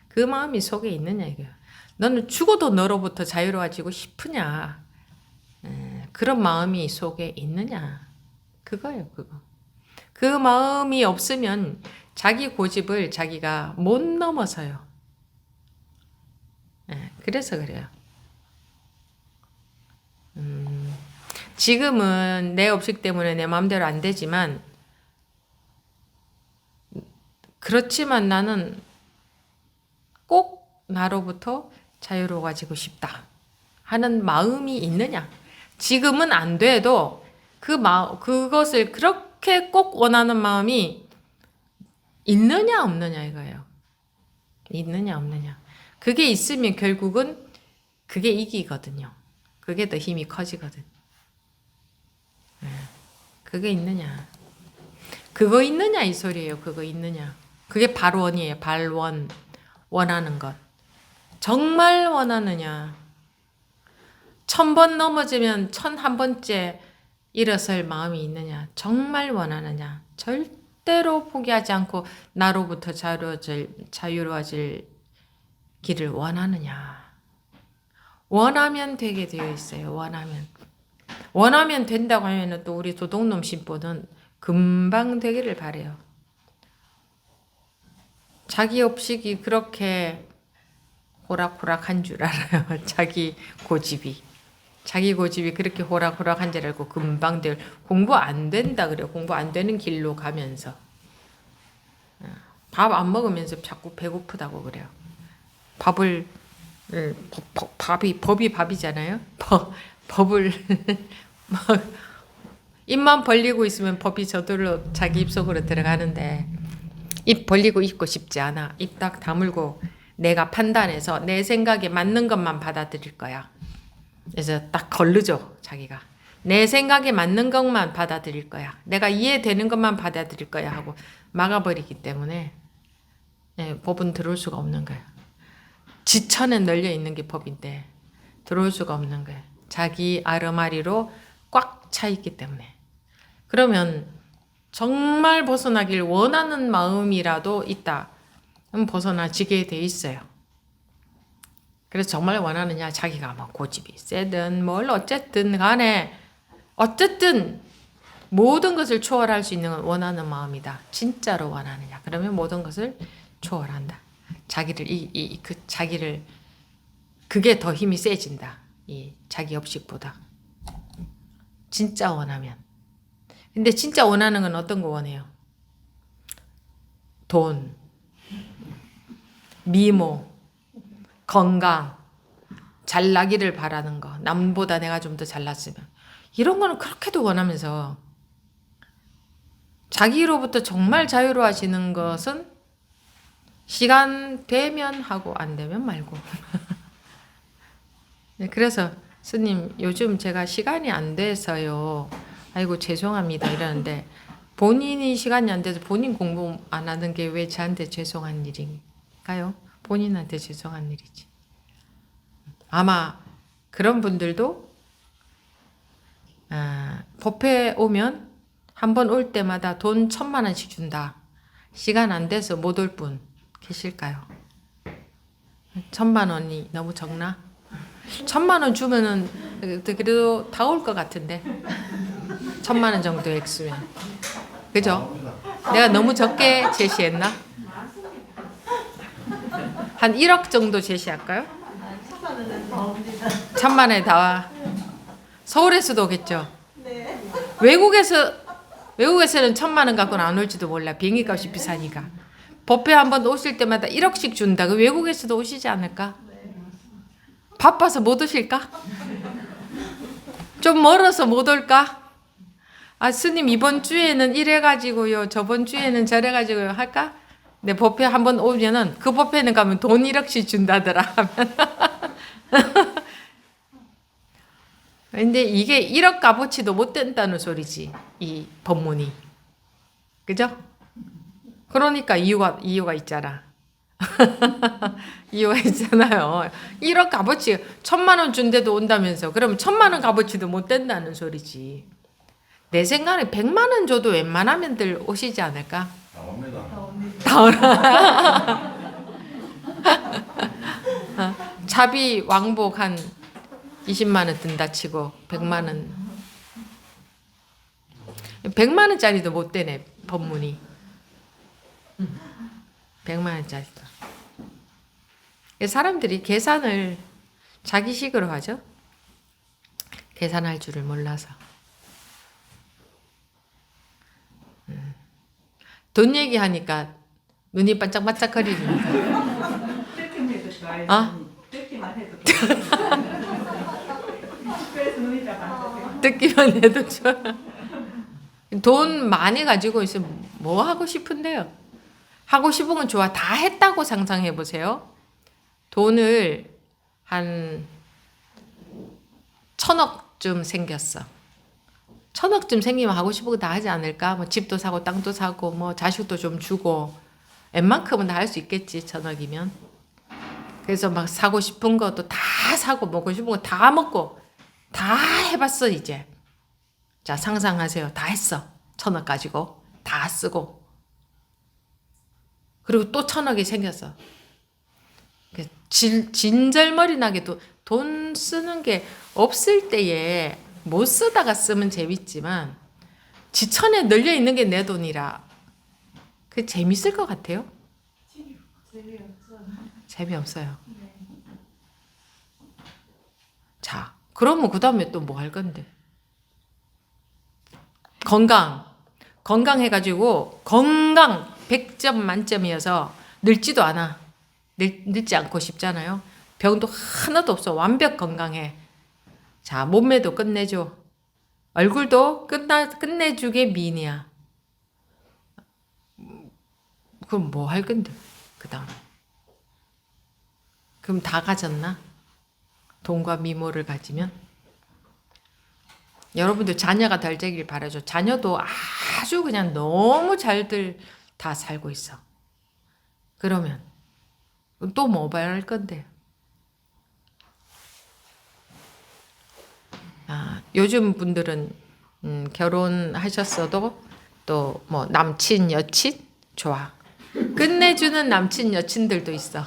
그 마음이 속에 있느냐 이거예요. 너는 죽어도 너로부터 자유로워지고 싶으냐. 그런 마음이 속에 있느냐. 그거예요 그거. 그 마음이 없으면 자기 고집을 자기가 못 넘어서요. 그래서 그래요. 지금은 내 업식 때문에 내 마음대로 안 되지만 그렇지만 나는 꼭 나로부터 자유로워지고 싶다 하는 마음이 있느냐. 지금은 안 돼도 그것을 그렇게 꼭 원하는 마음이 있느냐 없느냐 이거예요. 있느냐 없느냐. 그게 있으면 결국은 그게 이기거든요. 그게 더 힘이 커지거든. 그게 있느냐. 그거 있느냐 이 소리예요. 그거 있느냐. 그게 발원이에요. 발원. 원하는 것. 정말 원하느냐. 1000번 넘어지면 1001번째 일어설 마음이 있느냐. 정말 원하느냐. 절대로 포기하지 않고 나로부터 자유로워질 길을 원하느냐. 원하면 되게 되어 있어요. 원하면 된다고 하면 또 우리 도둑놈 신보는 금방 되기를 바래요. 자기 업식이 그렇게 호락호락한 줄 알아요. 자기 고집이 그렇게 호락호락한 줄 알고 금방 공부 안 된다 그래요. 공부 안 되는 길로 가면서 밥 안 먹으면서 자꾸 배고프다고 그래요. 법이 밥이잖아요. 법을 막 입만 벌리고 있으면 법이 저절로 자기 입속으로 들어가는데 입 벌리고 있고 싶지 않아. 입 딱 다물고 내가 판단해서 내 생각에 맞는 것만 받아들일 거야. 그래서 딱 걸르죠. 자기가. 내 생각에 맞는 것만 받아들일 거야. 내가 이해되는 것만 받아들일 거야 하고 막아버리기 때문에 법은 들어올 수가 없는 거야. 지천에 널려 있는 게 법인데 들어올 수가 없는 거야. 자기 아르마리로 꽉 차 있기 때문에. 그러면 정말 벗어나길 원하는 마음이라도 있다. 그럼 벗어나지게 돼 있어요. 그래서 정말 원하느냐. 자기가 뭐 고집이 세든 뭘 어쨌든 간에 어쨌든 모든 것을 초월할 수 있는 건 원하는 마음이다. 진짜로 원하느냐. 그러면 모든 것을 초월한다. 자기를 그게 더 힘이 세진다. 이 자기 업식보다. 진짜 원하면. 근데 진짜 원하는 건 어떤 거 원해요? 돈, 미모, 건강, 잘나기를 바라는 거. 남보다 내가 좀 더 잘났으면. 이런 거는 그렇게도 원하면서 자기로부터 정말 자유로워지는 것은 시간 되면 하고 안 되면 말고. 그래서 스님 요즘 제가 시간이 안 돼서요. 아이고 죄송합니다 이러는데 본인이 시간이 안 돼서 본인 공부 안 하는 게 왜 저한테 죄송한 일인가요? 본인한테 죄송한 일이지. 아마 그런 분들도 법회 오면 한 번 올 때마다 돈 1,000만 원씩 준다. 시간 안 돼서 못 올 분 계실까요? 1,000만 원이 너무 적나? 1,000만 원 주면은 그래도 다 올 것 같은데. 1,000만 원 정도 액수면. 그죠? 내가 너무 적게 제시했나? 한 1억 정도 제시할까요? 1,000만 원에 다 서울에서도 오겠죠? 외국에서는 1,000만 원 갖고는 안 올지도 몰라. 비행기 값이 비싸니까. 법회 한번 오실 때마다 1억씩 준다. 그 외국에서도 오시지 않을까? 바빠서 못 오실까? 좀 멀어서 못 올까? 아, 스님 이번 주에는 이래가지고요. 저번 주에는 저래가지고요. 할까? 내 법회 한번 오면은 그 법회는 가면 돈 1억씩 준다더라 하면. 근데 이게 1억 값어치도 못 된다는 소리지. 이 법문이. 그죠? 그러니까 이유가 있잖아. 이유가 있잖아요. 1억 값어치 1,000만 원 준데도 온다면서. 그럼 1,000만 원 값어치도 못 된다는 소리지. 내 생각에 100만 원 줘도 웬만하면들 오시지 않을까? 나옵니다. 차비 왕복 한 20만 원 든다 치고 100만 원. 100만 원짜리도 못 되네, 법문이. 100만 원짜리도. 사람들이 계산을 자기식으로 하죠. 계산할 줄을 몰라서. 돈 얘기하니까 눈이 반짝반짝거리니까. 듣기만 해도 좋아요. 아? 듣기만 해도 그래서 눈이 다 반짝해요. 듣기만 해도 좋아. 돈 많이 가지고 있으면 뭐 하고 싶은데요? 하고 싶은 건 좋아. 다 했다고 상상해 보세요. 돈을 한 1,000억쯤 생겼어. 1,000억쯤 생기면 하고 싶은 거 다 하지 않을까? 뭐 집도 사고 땅도 사고 뭐 자식도 좀 주고 웬만큼은 다 할 수 있겠지. 1,000억이면. 그래서 막 사고 싶은 것도 다 사고 먹고 싶은 거 다 먹고 다 해봤어 이제. 자 상상하세요. 다 했어. 1,000억 가지고 다 쓰고 그리고 또 1,000억이 생겼어. 진절머리 나게 돈 쓰는 게 없을 때에 못 쓰다가 쓰면 재밌지만 지천에 널려 있는 게 내 돈이라 그 재밌을 것 같아요? 재미없어요. 자, 그러면 그 다음에 또 뭐 할 건데? 건강해가지고 건강 100점 만점이어서 늙지도 않아. 늙지 않고 싶잖아요. 병도 하나도 없어. 완벽 건강해. 자, 몸매도 끝내줘. 얼굴도 끝내주게 미인이야. 그럼 뭐 할 건데? 그 다음. 그럼 다 가졌나? 돈과 미모를 가지면? 여러분들 자녀가 잘 되길 바라죠. 자녀도 아주 그냥 너무 잘들 다 살고 있어. 그러면 또 뭐 할 건데? 요즘 분들은 결혼하셨어도 또 뭐 남친, 여친? 좋아. 끝내주는 남친, 여친들도 있어.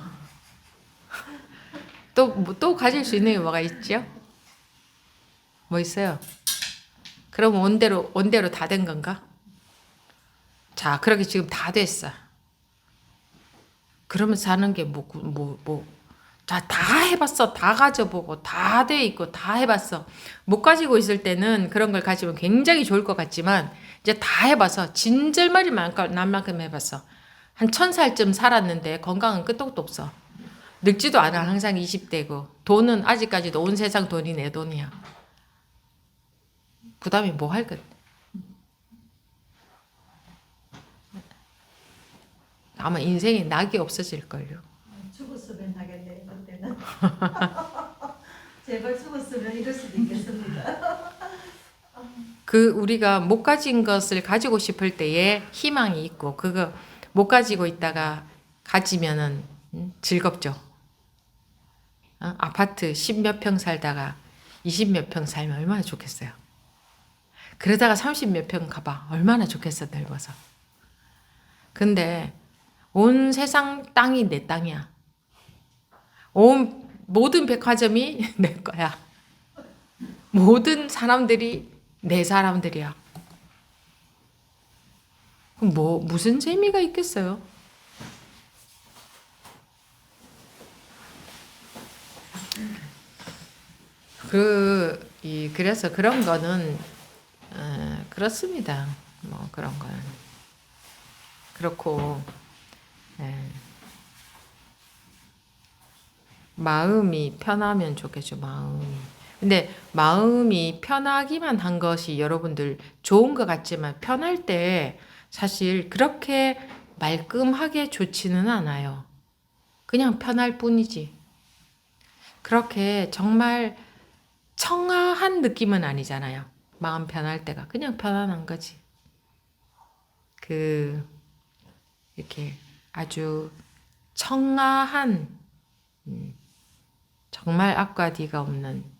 또 가질 수 있는 게 뭐가 있죠? 뭐 있어요? 그럼 원대로 다 된 건가? 자, 그렇게 지금 다 됐어. 그러면 사는 게 자, 다 해봤어. 다 가져보고, 다 돼 있고, 다 해봤어. 못 가지고 있을 때는 그런 걸 가지면 굉장히 좋을 것 같지만, 이제 다 해봐서, 진절머리 난 만큼 해봤어. 한 1,000살쯤 살았는데, 건강은 끄떡도 없어. 늙지도 않아. 항상 20대고. 돈은 아직까지도 온 세상 돈이 내 돈이야. 그 다음에 뭐 할 건데? 아마 인생에 낙이 없어질걸요. 죽었으면 하겠네 그때는. 제발 죽었으면 이럴 수도 있겠습니다. 그 우리가 못 가진 것을 가지고 싶을 때에 희망이 있고 그거 못 가지고 있다가 가지면은 즐겁죠. 아파트 10몇 평 살다가 20몇 평 살면 얼마나 좋겠어요. 그러다가 30몇 평 가봐. 얼마나 좋겠어, 넓어서. 근데 온 세상 땅이 내 땅이야. 모든 백화점이 내 거야. 모든 사람들이 내 사람들이야. 그럼 무슨 재미가 있겠어요? 그래서 그런 거는 그렇습니다. 뭐 그런 거는 그렇고 마음이 편하면 좋겠죠. 마음이. 근데 마음이 편하기만 한 것이 여러분들 좋은 것 같지만 편할 때 사실 그렇게 말끔하게 좋지는 않아요. 그냥 편할 뿐이지. 그렇게 정말 청아한 느낌은 아니잖아요. 마음 편할 때가 그냥 편안한 거지. 이렇게 아주 청아한 정말 앞과 뒤가 없는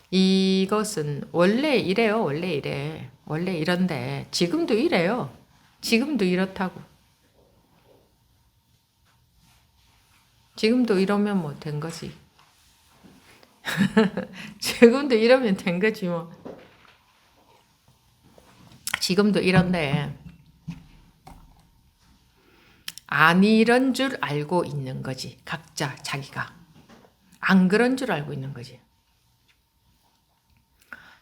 이것은 원래 이래요. 원래 이래. 원래 이런데 지금도 이래요. 지금도 이렇다고. 지금도 이러면 뭐 된 거지. 지금도 이러면 된 거지 뭐. 지금도 이런데 안 이런 줄 알고 있는 거지. 각자 자기가. 안 그런 줄 알고 있는 거지.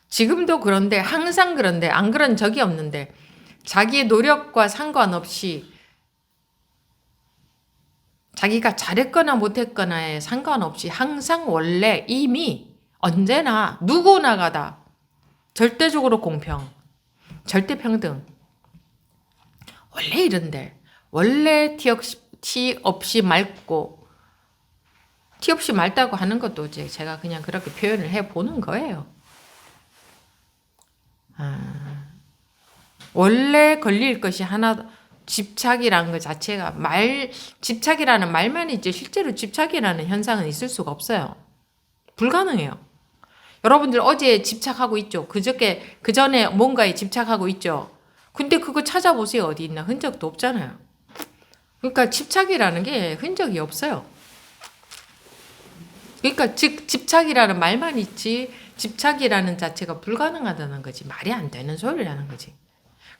지금도 그런데 항상 그런데 안 그런 적이 없는데 자기의 노력과 상관없이 자기가 잘했거나 못했거나에 상관없이 항상 원래 이미 언제나 누구나가 다 절대적으로 공평, 절대 평등. 원래 이런데 원래 티 없이 맑고 티 없이 맑다고 하는 것도 이제 제가 그냥 그렇게 표현을 해보는 거예요. 원래 걸릴 것이 하나 집착이라는 것 자체가 집착이라는 말만 있지 실제로 집착이라는 현상은 있을 수가 없어요. 불가능해요. 여러분들 어제 집착하고 있죠. 그 전에 뭔가에 집착하고 있죠. 근데 그거 찾아보세요. 어디 있나? 흔적도 없잖아요. 그러니까 집착이라는 게 흔적이 없어요. 그러니까 즉 집착이라는 말만 있지 집착이라는 자체가 불가능하다는 거지. 말이 안 되는 소리라는 거지.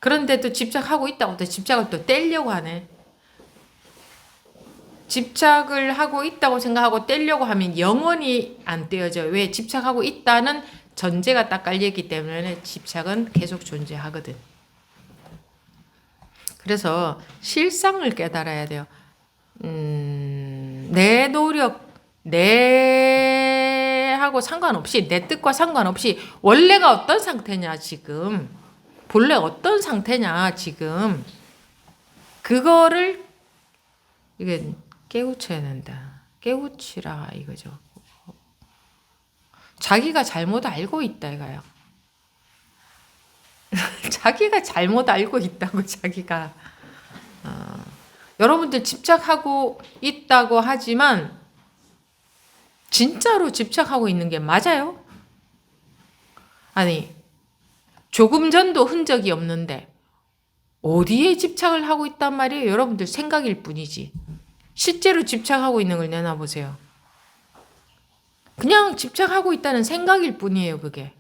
그런데 또 집착하고 있다고 또 집착을 또 떼려고 하네. 집착을 하고 있다고 생각하고 떼려고 하면 영원히 안 떼어져요. 왜? 집착하고 있다는 전제가 딱 깔려있기 때문에 집착은 계속 존재하거든. 그래서 실상을 깨달아야 돼요. 내 노력, 내 하고 상관없이 내 뜻과 상관없이 원래가 어떤 상태냐 지금 본래 어떤 상태냐 지금 그거를 이게 깨우쳐야 된다. 깨우치라 이거죠. 자기가 잘못 알고 있다 이거예요. 자기가 잘못 알고 있다고 자기가 여러분들 집착하고 있다고 하지만 진짜로 집착하고 있는 게 맞아요? 아니 조금 전도 흔적이 없는데 어디에 집착을 하고 있단 말이에요? 여러분들 생각일 뿐이지. 실제로 집착하고 있는 걸 내놔보세요. 그냥 집착하고 있다는 생각일 뿐이에요. 그게.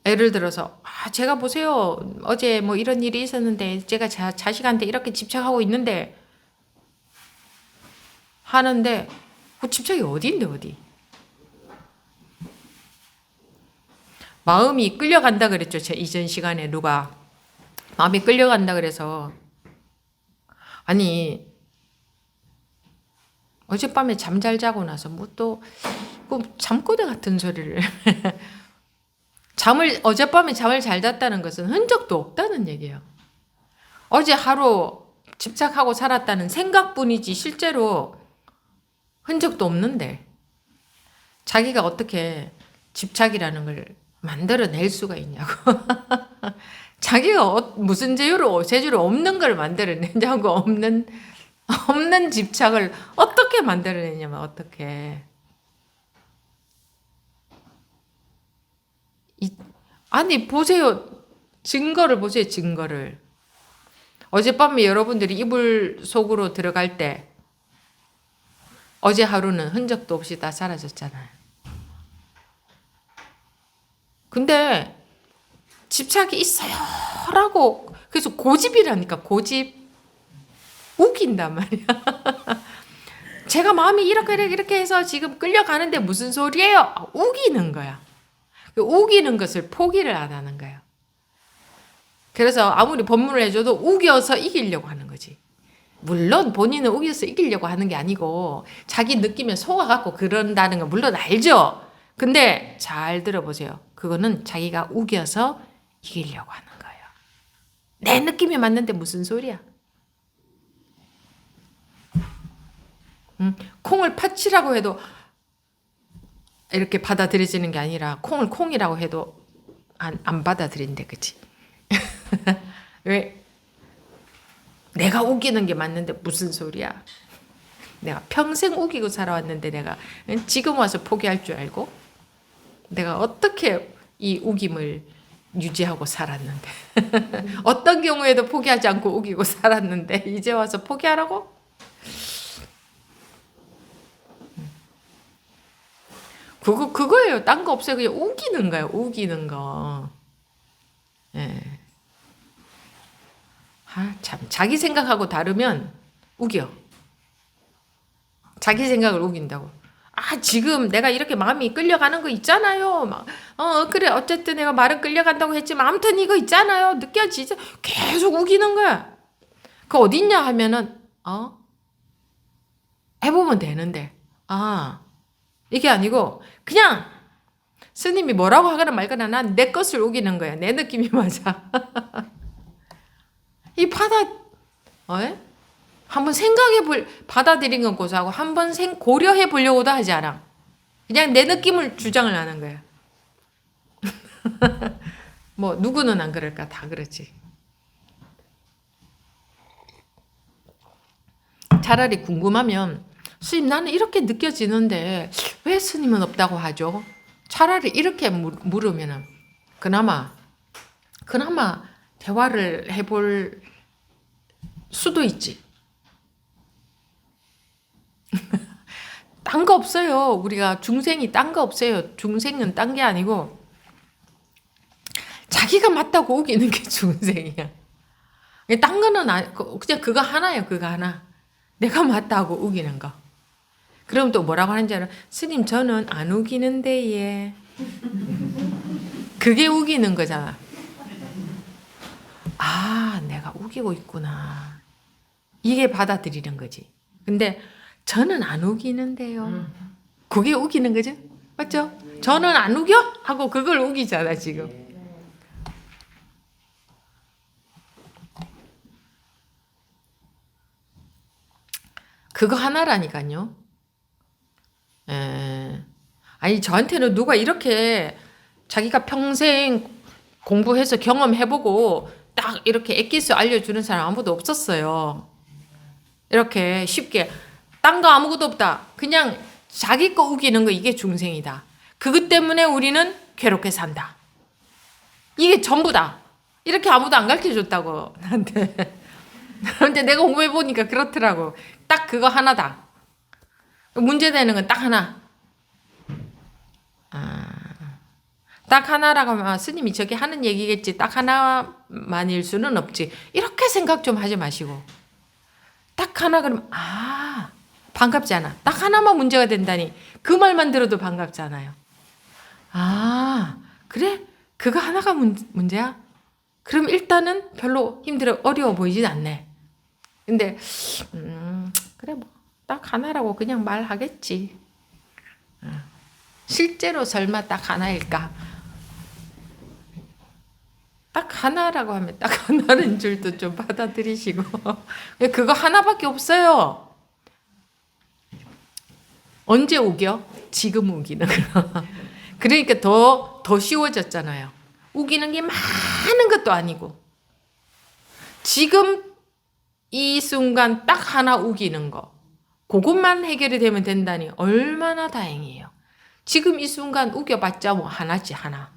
예를 들어서 제가 보세요. 어제 뭐 이런 일이 있었는데 제가 자식한테 이렇게 집착하고 있는데 하는데 그 집착이 어디인데 어디. 마음이 끌려간다 그랬죠. 제 이전 시간에 누가 마음이 끌려간다 그래서 아니 어젯밤에 잠 잘 자고 나서 뭐 또 잠꼬대 같은 소리를 어젯밤에 잠을 잘 잤다는 것은 흔적도 없다는 얘기예요. 어제 하루 집착하고 살았다는 생각뿐이지 실제로 흔적도 없는데 자기가 어떻게 집착이라는 걸 만들어낼 수가 있냐고. 자기가 무슨 재주로 없는 걸 만들어내냐고. 없는 집착을 어떻게 만들어내냐면 어떻게. 아니 보세요. 증거를 보세요. 증거를. 어젯밤에 여러분들이 이불 속으로 들어갈 때 어제 하루는 흔적도 없이 다 사라졌잖아요. 근데 집착이 있어요 라고 그래서 고집이라니까. 고집. 우긴단 말이야. 제가 마음이 이렇게 해서 지금 끌려가는데 무슨 소리예요? 우기는 거야. 우기는 것을 포기를 안 하는 거예요. 그래서 아무리 법문을 해줘도 우겨서 이기려고 하는 거지. 물론 본인은 우겨서 이기려고 하는 게 아니고 자기 느낌에 속아갖고 그런다는 건 물론 알죠. 근데 잘 들어보세요. 그거는 자기가 우겨서 이기려고 하는 거예요. 내 느낌이 맞는데 무슨 소리야. 콩을 팥이라고 해도 이렇게 받아들여지는 게 아니라 콩을 콩이라고 해도 안 받아들인대. 그치? 왜? 내가 우기는 게 맞는데 무슨 소리야. 내가 평생 우기고 살아왔는데 내가 지금 와서 포기할 줄 알고 내가 어떻게 이 우김을 유지하고 살았는데 어떤 경우에도 포기하지 않고 우기고 살았는데 이제 와서 포기하라고? 그거예요. 딴 거 없어요. 그냥 우기는 거예요. 우기는 거. 예. 참. 자기 생각하고 다르면 우겨. 자기 생각을 우긴다고. 지금 내가 이렇게 마음이 끌려가는 거 있잖아요. 그래. 어쨌든 내가 말은 끌려간다고 했지만 아무튼 이거 있잖아요. 느껴지죠? 계속 우기는 거야. 그 어딨냐 하면은, 해보면 되는데. 이게 아니고 그냥 스님이 뭐라고 하거나 말거나 난 내 것을 우기는 거야. 내 느낌이 맞아. 이 한번 받아들인 건 고사하고 한번 고려해 보려고도 하지 않아. 그냥 내 느낌을 주장을 하는 거야. 뭐 누구는 안 그럴까? 다 그렇지. 차라리 궁금하면 스님 나는 이렇게 느껴지는데 왜 스님은 없다고 하죠? 차라리 이렇게 물으면 그나마 대화를 해볼 수도 있지. 딴 거 없어요. 우리가 중생이 딴 거 없어요. 중생은 딴 게 아니고 자기가 맞다고 우기는 게 중생이야. 딴 거는 그냥 그거 하나예요. 그거 하나. 내가 맞다고 우기는 거. 그럼 또 뭐라고 하는지 알아? 스님 저는 안 우기는데 예. 그게 우기는 거잖아. 내가 우기고 있구나. 이게 받아들이는 거지. 근데 저는 안 우기는데요. 그게 우기는 거죠? 맞죠? 저는 안 우겨? 하고 그걸 우기잖아 지금. 그거 하나라니까요. 아니 저한테는 누가 이렇게 자기가 평생 공부해서 경험해보고 딱 이렇게 엑기스 알려주는 사람 아무도 없었어요. 이렇게 쉽게 딴 거 아무것도 없다. 그냥 자기 거 우기는 거 이게 중생이다. 그것 때문에 우리는 괴롭게 산다. 이게 전부다. 이렇게 아무도 안 가르쳐줬다고 나한테. 근데 내가 공부해보니까 그렇더라고. 딱 그거 하나다. 문제되는 건 딱 하나. 딱 하나라고 하면 스님이 저게 하는 얘기겠지. 딱 하나만일 수는 없지. 이렇게 생각 좀 하지 마시고. 딱 하나 그러면 반갑잖아. 딱 하나만 문제가 된다니. 그 말만 들어도 반갑잖아요. 그래? 그거 하나가 문제야? 그럼 일단은 별로 어려워 보이진 않네. 근데 그래 뭐 딱 하나라고 그냥 말하겠지. 실제로 설마 딱 하나일까? 딱 하나라고 하면 딱 하나인 줄도 좀 받아들이시고. 그거 하나밖에 없어요. 언제 우겨? 지금 우기는 거. 그러니까 더 쉬워졌잖아요. 우기는 게 많은 것도 아니고 지금 이 순간 딱 하나 우기는 거 그것만 해결이 되면 된다니 얼마나 다행이에요. 지금 이 순간 우겨봤자 뭐 하나지 하나.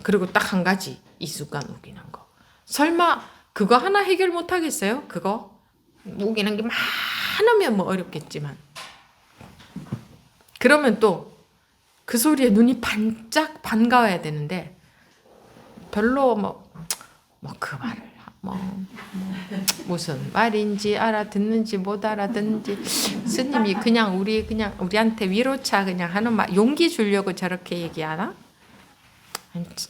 그리고 딱 한 가지 이 순간 우기는 거. 설마 그거 하나 해결 못 하겠어요? 그거 우기는 게 많으면 뭐 어렵겠지만 그러면 또 그 소리에 눈이 반짝 반가워야 되는데 별로 그 말을 무슨 말인지 알아듣는지 못 알아듣는지 스님이 그냥 우리한테 위로차 그냥 하는 말 용기 주려고 저렇게 얘기하나?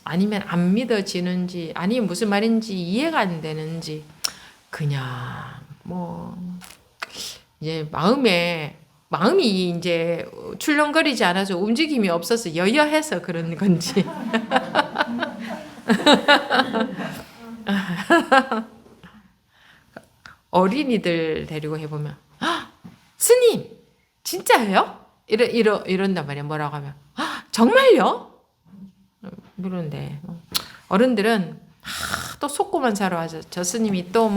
아니면 안 믿어지는지 아니면 무슨 말인지 이해가 안 되는지 그냥 이제 마음이 이제 출렁거리지 않아서 움직임이 없어서 여여해서 그런 건지 어린이들 데리고 해보면 스님 진짜예요? 이런단 말이야. 뭐라고 하면 정말요? 그런데 어른들은 또 속고만 사러 와서 저 스님이 또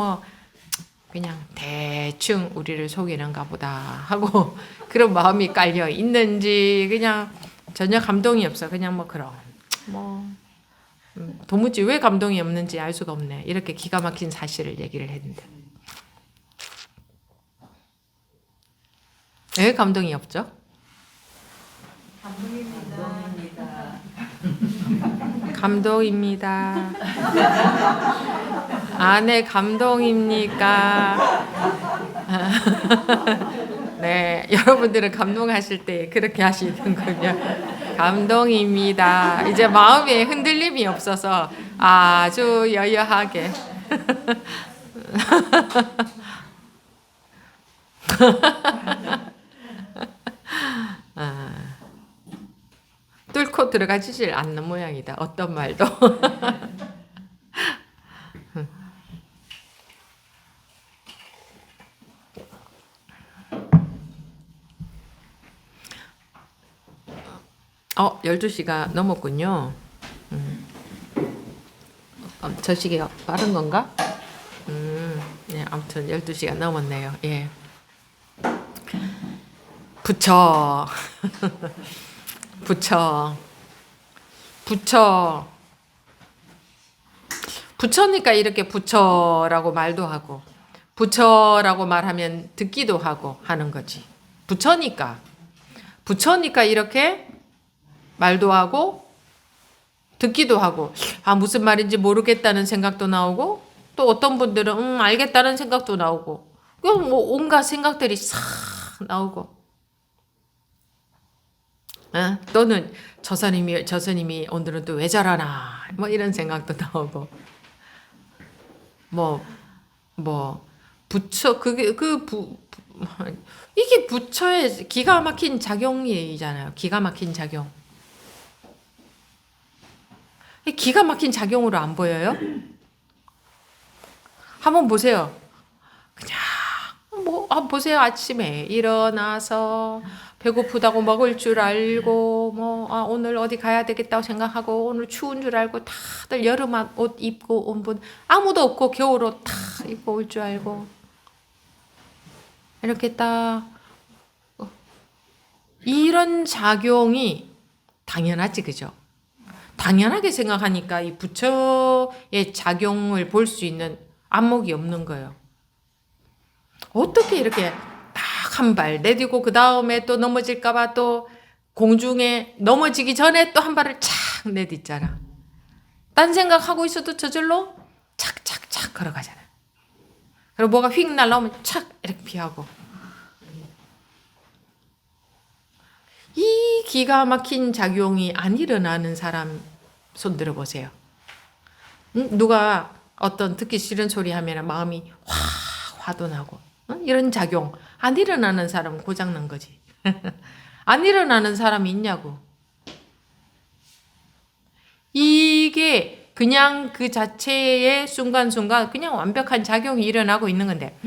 그냥 대충 우리를 속이는가 보다 하고 그런 마음이 깔려 있는지 그냥 전혀 감동이 없어. 그냥 그런 도무지 왜 감동이 없는지 알 수가 없네. 이렇게 기가 막힌 사실을 얘기를 했는데 왜 감동이 없죠? 감동입니다. 네, 감동입니까? 네, 여러분들은 감동하실 때 그렇게 하시는군요. 감동입니다. 이제 마음에 흔들림이 없어서 아주 여여하게. 뚫고 들어가지질 않는 모양이다. 어떤 말도. 어, 12시가 넘었군요. 저 시계가 빠른 건가? 네, 아무튼 12시가 넘었네요. 예. 부처. 부처. 부처. 부처니까 이렇게 부처라고 말도 하고, 부처라고 말하면 듣기도 하고 하는 거지. 부처니까. 부처니까 이렇게 말도 하고, 듣기도 하고, 무슨 말인지 모르겠다는 생각도 나오고, 또 어떤 분들은, 알겠다는 생각도 나오고, 온갖 생각들이 싹 나오고, 또는 저 스님이 오늘은 또 왜 저러나, 이런 생각도 나오고, 부처, 이게 부처의 기가 막힌 작용이잖아요. 기가 막힌 작용. 기가 막힌 작용으로 안 보여요? 한번 보세요. 그냥 보세요. 아침에 일어나서 배고프다고 먹을 줄 알고 오늘 어디 가야 되겠다고 생각하고 오늘 추운 줄 알고 다들 여름 옷 입고 온 분 아무도 없고 겨울옷 다 입고 올 줄 알고 이렇게 딱 이런 작용이 당연하지, 그죠? 당연하게 생각하니까 이 부처의 작용을 볼 수 있는 안목이 없는 거예요. 어떻게 이렇게 딱 한 발 내딛고 그 다음에 또 넘어질까봐 또 공중에 넘어지기 전에 또 한 발을 착 내딛잖아. 딴 생각하고 있어도 저절로 착착착 걸어가잖아. 그리고 뭐가 휙 날라오면 착 이렇게 피하고. 이 기가 막힌 작용이 안 일어나는 사람 손 들어보세요. 누가 어떤 듣기 싫은 소리 하면 마음이 화도 나고 이런 작용 안 일어나는 사람은 고장난 거지. 안 일어나는 사람이 있냐고. 이게 그냥 그 자체의 순간순간 그냥 완벽한 작용이 일어나고 있는 건데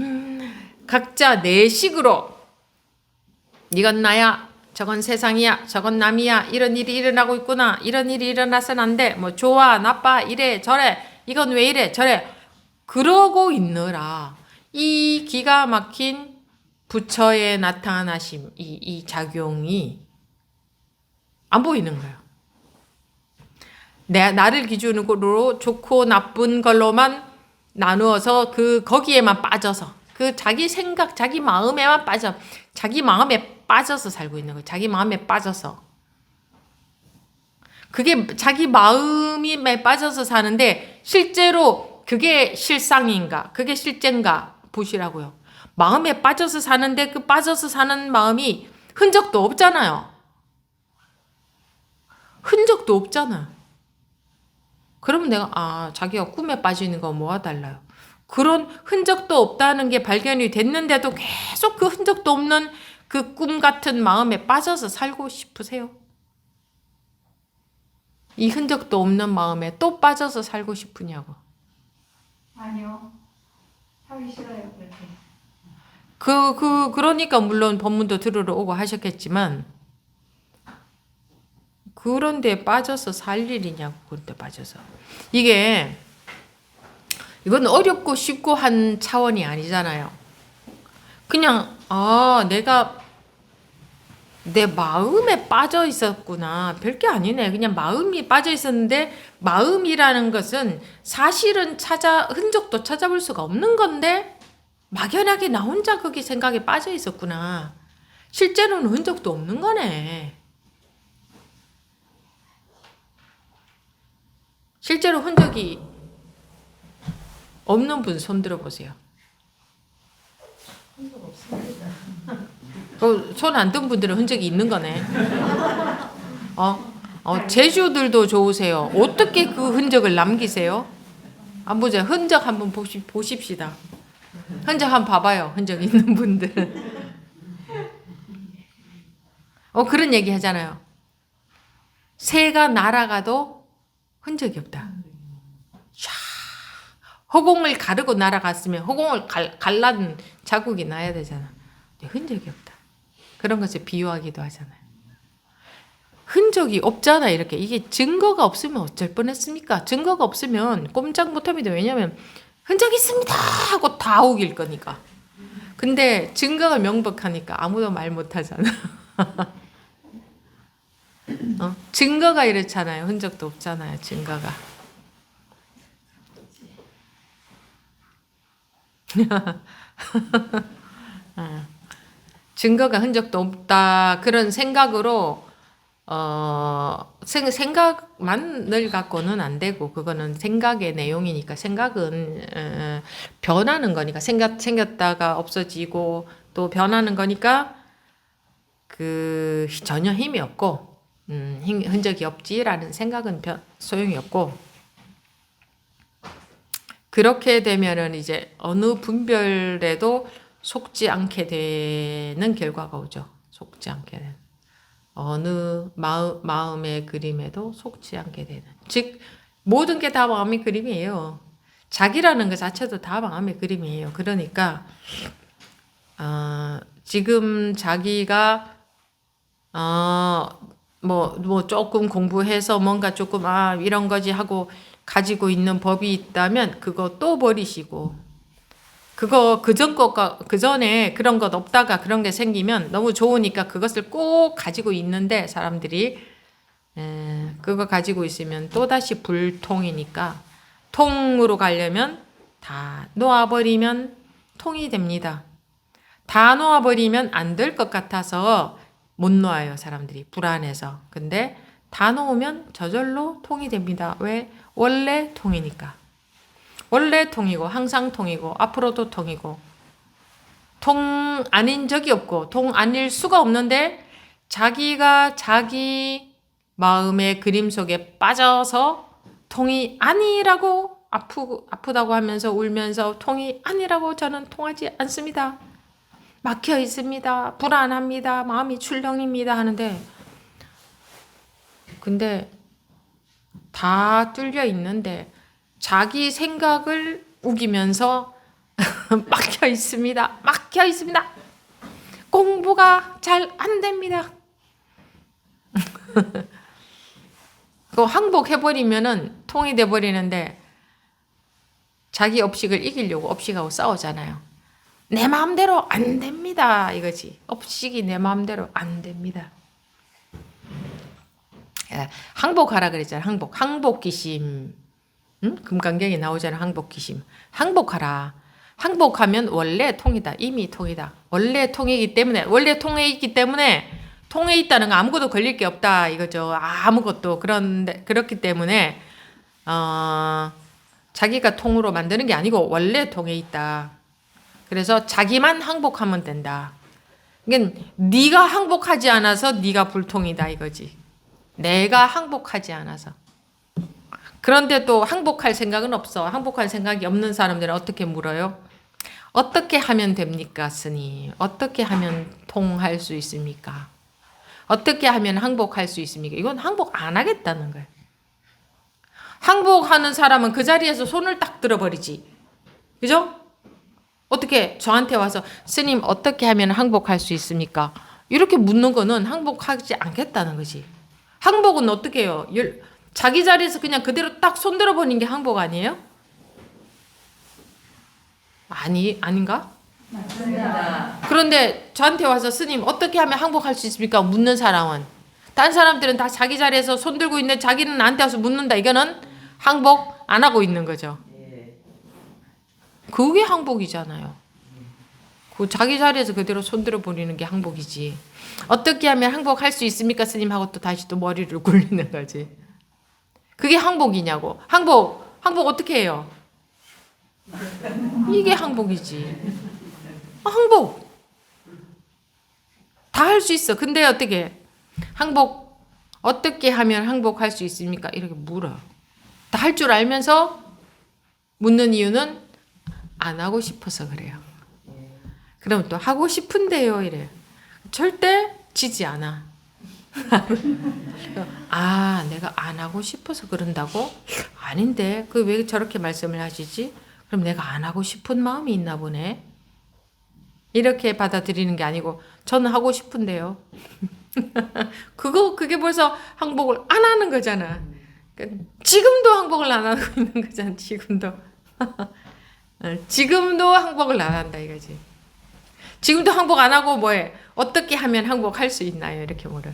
각자 내 식으로 이건 나야, 저건 세상이야, 저건 남이야, 이런 일이 일어나고 있구나, 이런 일이 일어나선 안 돼, 뭐 좋아 나빠 이래 저래, 이건 왜 이래 저래, 그러고 있느라 이 기가 막힌 부처의 나타나심, 이 작용이 안 보이는 거예요. 나를 기준으로 좋고 나쁜 걸로만 나누어서 거기에만 빠져서 자기 생각, 자기 마음에만 자기 마음에 빠져서 살고 있는 거예요. 자기 마음에 빠져서. 그게 자기 마음에 빠져서 사는데 실제로 그게 실상인가? 그게 실제인가? 보시라고요. 마음에 빠져서 사는데 그 빠져서 사는 마음이 흔적도 없잖아요. 흔적도 없잖아. 그러면 내가 자기가 꿈에 빠지는 거 뭐가 달라요? 그런 흔적도 없다는 게 발견이 됐는데도 계속 그 흔적도 없는 그 꿈 같은 마음에 빠져서 살고 싶으세요? 이 흔적도 없는 마음에 또 빠져서 살고 싶으냐고. 아니요. 하기 싫어요, 그렇게. 그러니까 물론 법문도 들으러 오고 하셨겠지만, 그런데 빠져서 살 일이냐고, 그런데 빠져서. 이건 어렵고 쉽고 한 차원이 아니잖아요. 그냥, 내가 내 마음에 빠져 있었구나. 별게 아니네. 그냥 마음이 빠져 있었는데, 마음이라는 것은 사실은 흔적도 찾아볼 수가 없는 건데, 막연하게 나 혼자 거기 생각에 빠져 있었구나. 실제로는 흔적도 없는 거네. 실제로 흔적이 없는 분 손 들어보세요. 흔적 없습니다. 손 안 든 분들은 흔적이 있는 거네. 제주들도 좋으세요. 어떻게 그 흔적을 남기세요? 안 보자. 흔적 한번 보십시다. 흔적 한번 봐봐요. 흔적 있는 분들은. 그런 얘기 하잖아요. 새가 날아가도 흔적이 없다. 허공을 가르고 날아갔으면 허공을 갈란 자국이 나야 되잖아. 흔적이 없다. 그런 것을 비유하기도 하잖아요. 흔적이 없잖아. 이렇게 이게 증거가 없으면 어쩔 뻔했습니까? 증거가 없으면 꼼짝 못합니다. 왜냐하면 흔적이 있습니다 하고 다 우길 거니까. 근데 증거가 명백하니까 아무도 말 못하잖아. 증거가 이렇잖아요. 흔적도 없잖아요. 증거가. 증거가 흔적도 없다. 그런 생각으로 생각만을 갖고는 안 되고, 그거는 생각의 내용이니까. 생각은 변하는 거니까. 생겼다가 없어지고 또 변하는 거니까 전혀 힘이 없고, 흔적이 없지라는 생각은 소용이 없고, 그렇게 되면은 이제 어느 분별에도 속지 않게 되는 결과가 오죠. 속지 않게 되는. 어느 마음의 그림에도 속지 않게 되는. 즉 모든 게 다 마음의 그림이에요. 자기라는 것 자체도 다 마음의 그림이에요. 그러니까 지금 자기가 뭐 조금 공부해서 뭔가 조금 이런 거지 하고 가지고 있는 법이 있다면 그거 또 버리시고, 그거 그전에 그런 것 없다가 그런 게 생기면 너무 좋으니까 그것을 꼭 가지고 있는데, 사람들이 그거 가지고 있으면 또다시 불통이니까, 통으로 가려면 다 놓아버리면 통이 됩니다. 다 놓아버리면 안 될 것 같아서 못 놓아요, 사람들이. 불안해서. 근데 다 놓으면 저절로 통이 됩니다. 왜? 원래 통이니까. 원래 통이고 항상 통이고 앞으로도 통이고, 통 아닌 적이 없고 통 아닐 수가 없는데, 자기가 자기 마음의 그림 속에 빠져서 통이 아니라고 아프다고 하면서 울면서 통이 아니라고 저는 통하지 않습니다. 막혀 있습니다. 불안합니다. 마음이 출렁입니다 하는데, 근데 다 뚫려 있는데 자기 생각을 우기면서 막혀 있습니다. 막혀 있습니다. 공부가 잘 안 됩니다. 그 항복해버리면은 통이 돼버리는데 자기 업식을 이기려고 업식하고 싸우잖아요. 내 마음대로 안 됩니다. 이거지. 업식이 내 마음대로 안 됩니다. 항복하라 그랬잖아. 항복. 항복기심. 응? 금강경에 나오잖아. 항복기심. 항복하라. 항복하면 원래 통이다. 이미 통이다. 원래 통이기 때문에 원래 통에 있기 때문에 통에 있다는 거 아무것도 걸릴 게 없다 이거죠. 아무것도 그렇기 때문에 자기가 통으로 만드는 게 아니고 원래 통에 있다. 그래서 자기만 항복하면 된다. 그러니까 네가 항복하지 않아서 네가 불통이다 이거지. 내가 항복하지 않아서. 그런데 또 항복할 생각은 없어. 항복할 생각이 없는 사람들은 어떻게 물어요? 어떻게 하면 됩니까, 스님? 어떻게 하면 통할 수 있습니까? 어떻게 하면 항복할 수 있습니까? 이건 항복 안 하겠다는 거예요. 항복하는 사람은 그 자리에서 손을 딱 들어버리지. 그죠? 어떻게 저한테 와서 스님 어떻게 하면 항복할 수 있습니까? 이렇게 묻는 거는 항복하지 않겠다는 거지. 항복은 어떻게 해요? 자기 자리에서 그냥 그대로 딱 손 들어버리는 게 항복 아니에요? 아닌가? 맞습니다. 그런데 저한테 와서 스님 어떻게 하면 항복할 수 있습니까? 묻는 사람은 딴 사람들은 다 자기 자리에서 손 들고 있는데 자기는 나한테 와서 묻는다. 이거는 항복 안 하고 있는 거죠. 그게 항복이잖아요. 그 자기 자리에서 그대로 손 들어버리는 게 항복이지. 어떻게 하면 항복할 수 있습니까, 스님? 하고 또 다시 또 머리를 굴리는 거지. 그게 항복이냐고. 항복 어떻게 해요? 이게 항복이지. 항복 다 할 수 있어. 근데 어떻게 항복 어떻게 하면 항복할 수 있습니까? 이렇게 물어. 다 할 줄 알면서 묻는 이유는 안 하고 싶어서 그래요. 그럼 또 하고 싶은데요 이래. 절대 지지 않아. 아, 내가 안 하고 싶어서 그런다고? 아닌데 그 왜 저렇게 말씀을 하시지? 그럼 내가 안 하고 싶은 마음이 있나 보네. 이렇게 받아들이는 게 아니고 저는 하고 싶은데요. 그게 벌써 항복을 안 하는 거잖아. 지금도 항복을 안 하고 있는 거잖아. 지금도. 지금도 항복을 안 한다 이거지. 지금도 항복 안 하고 뭐해? 어떻게 하면 항복할 수 있나요? 이렇게 물어.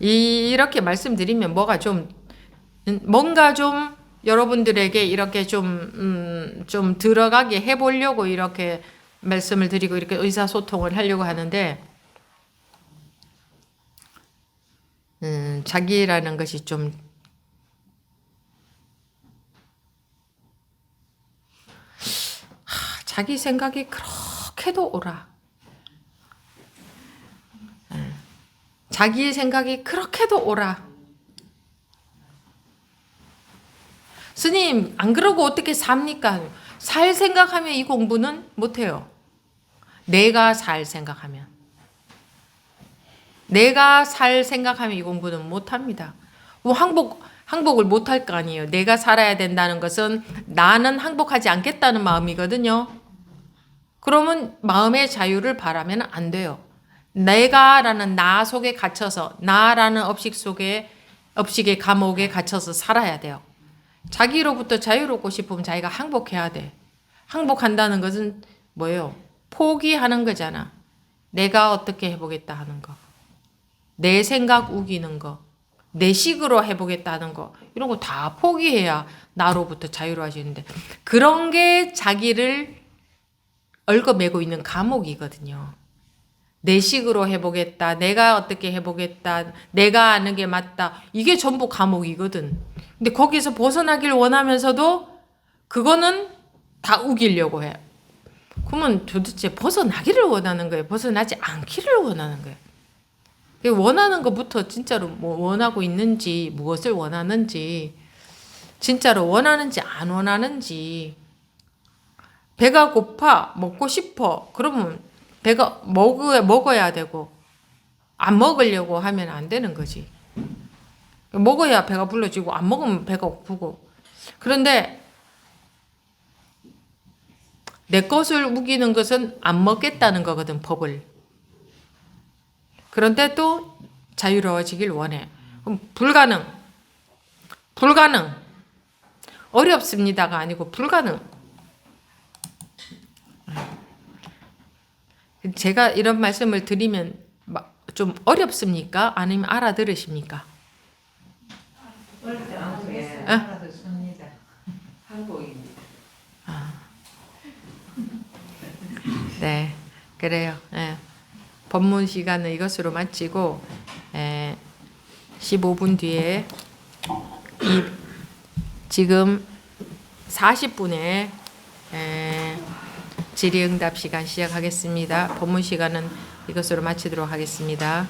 이렇게 말씀드리면 뭔가 좀 여러분들에게 이렇게 좀 들어가게 해보려고 이렇게 말씀을 드리고 이렇게 의사소통을 하려고 하는데, 자기라는 것이 좀 자기 생각이 그렇게도 옳아. 자기의 생각이 그렇게도 옳아. 스님 안 그러고 어떻게 삽니까? 살 생각하면 이 공부는 못해요. 내가 살 생각하면. 내가 살 생각하면 이 공부는 못합니다. 항복을 못할 거 아니에요. 내가 살아야 된다는 것은 나는 항복하지 않겠다는 마음이거든요. 그러면 마음의 자유를 바라면 안 돼요. 내가라는 나 속에 갇혀서, 나라는 업식의 감옥에 갇혀서 살아야 돼요. 자기로부터 자유롭고 싶으면 자기가 항복해야 돼. 항복한다는 것은 뭐예요? 포기하는 거잖아. 내가 어떻게 해보겠다 하는 거. 내 생각 우기는 거. 내 식으로 해보겠다는 거. 이런 거 다 포기해야 나로부터 자유로워지는데, 그런 게 자기를 얽어매고 있는 감옥이거든요. 내 식으로 해보겠다. 내가 어떻게 해보겠다. 내가 아는 게 맞다. 이게 전부 감옥이거든. 근데 거기서 벗어나길 원하면서도 그거는 다 우기려고 해. 그러면 도대체 벗어나기를 원하는 거예요? 벗어나지 않기를 원하는 거예요? 원하는 것부터 진짜로 뭐 원하고 있는지, 무엇을 원하는지, 진짜로 원하는지 안 원하는지. 배가 고파, 먹고 싶어. 그러면 배가 먹어야 되고, 안 먹으려고 하면 안 되는 거지. 먹어야 배가 불러지고, 안 먹으면 배가 고프고, 그런데 내 것을 우기는 것은 안 먹겠다는 거거든, 법을. 그런데 또 자유로워지길 원해. 그럼 불가능. 어렵습니다가 아니고 불가능. 제가 이런 말씀을 드리면 좀 어렵습니까? 아니면 알아들으십니까? 어릴 때 한국에 알아듣습니다. 한국입니다. 네, 그래요. 예. 법문 시간은 이것으로 마치고 15분 뒤에 지금 40분에 질의응답 시간 시작하겠습니다. 법문 시간은 이것으로 마치도록 하겠습니다.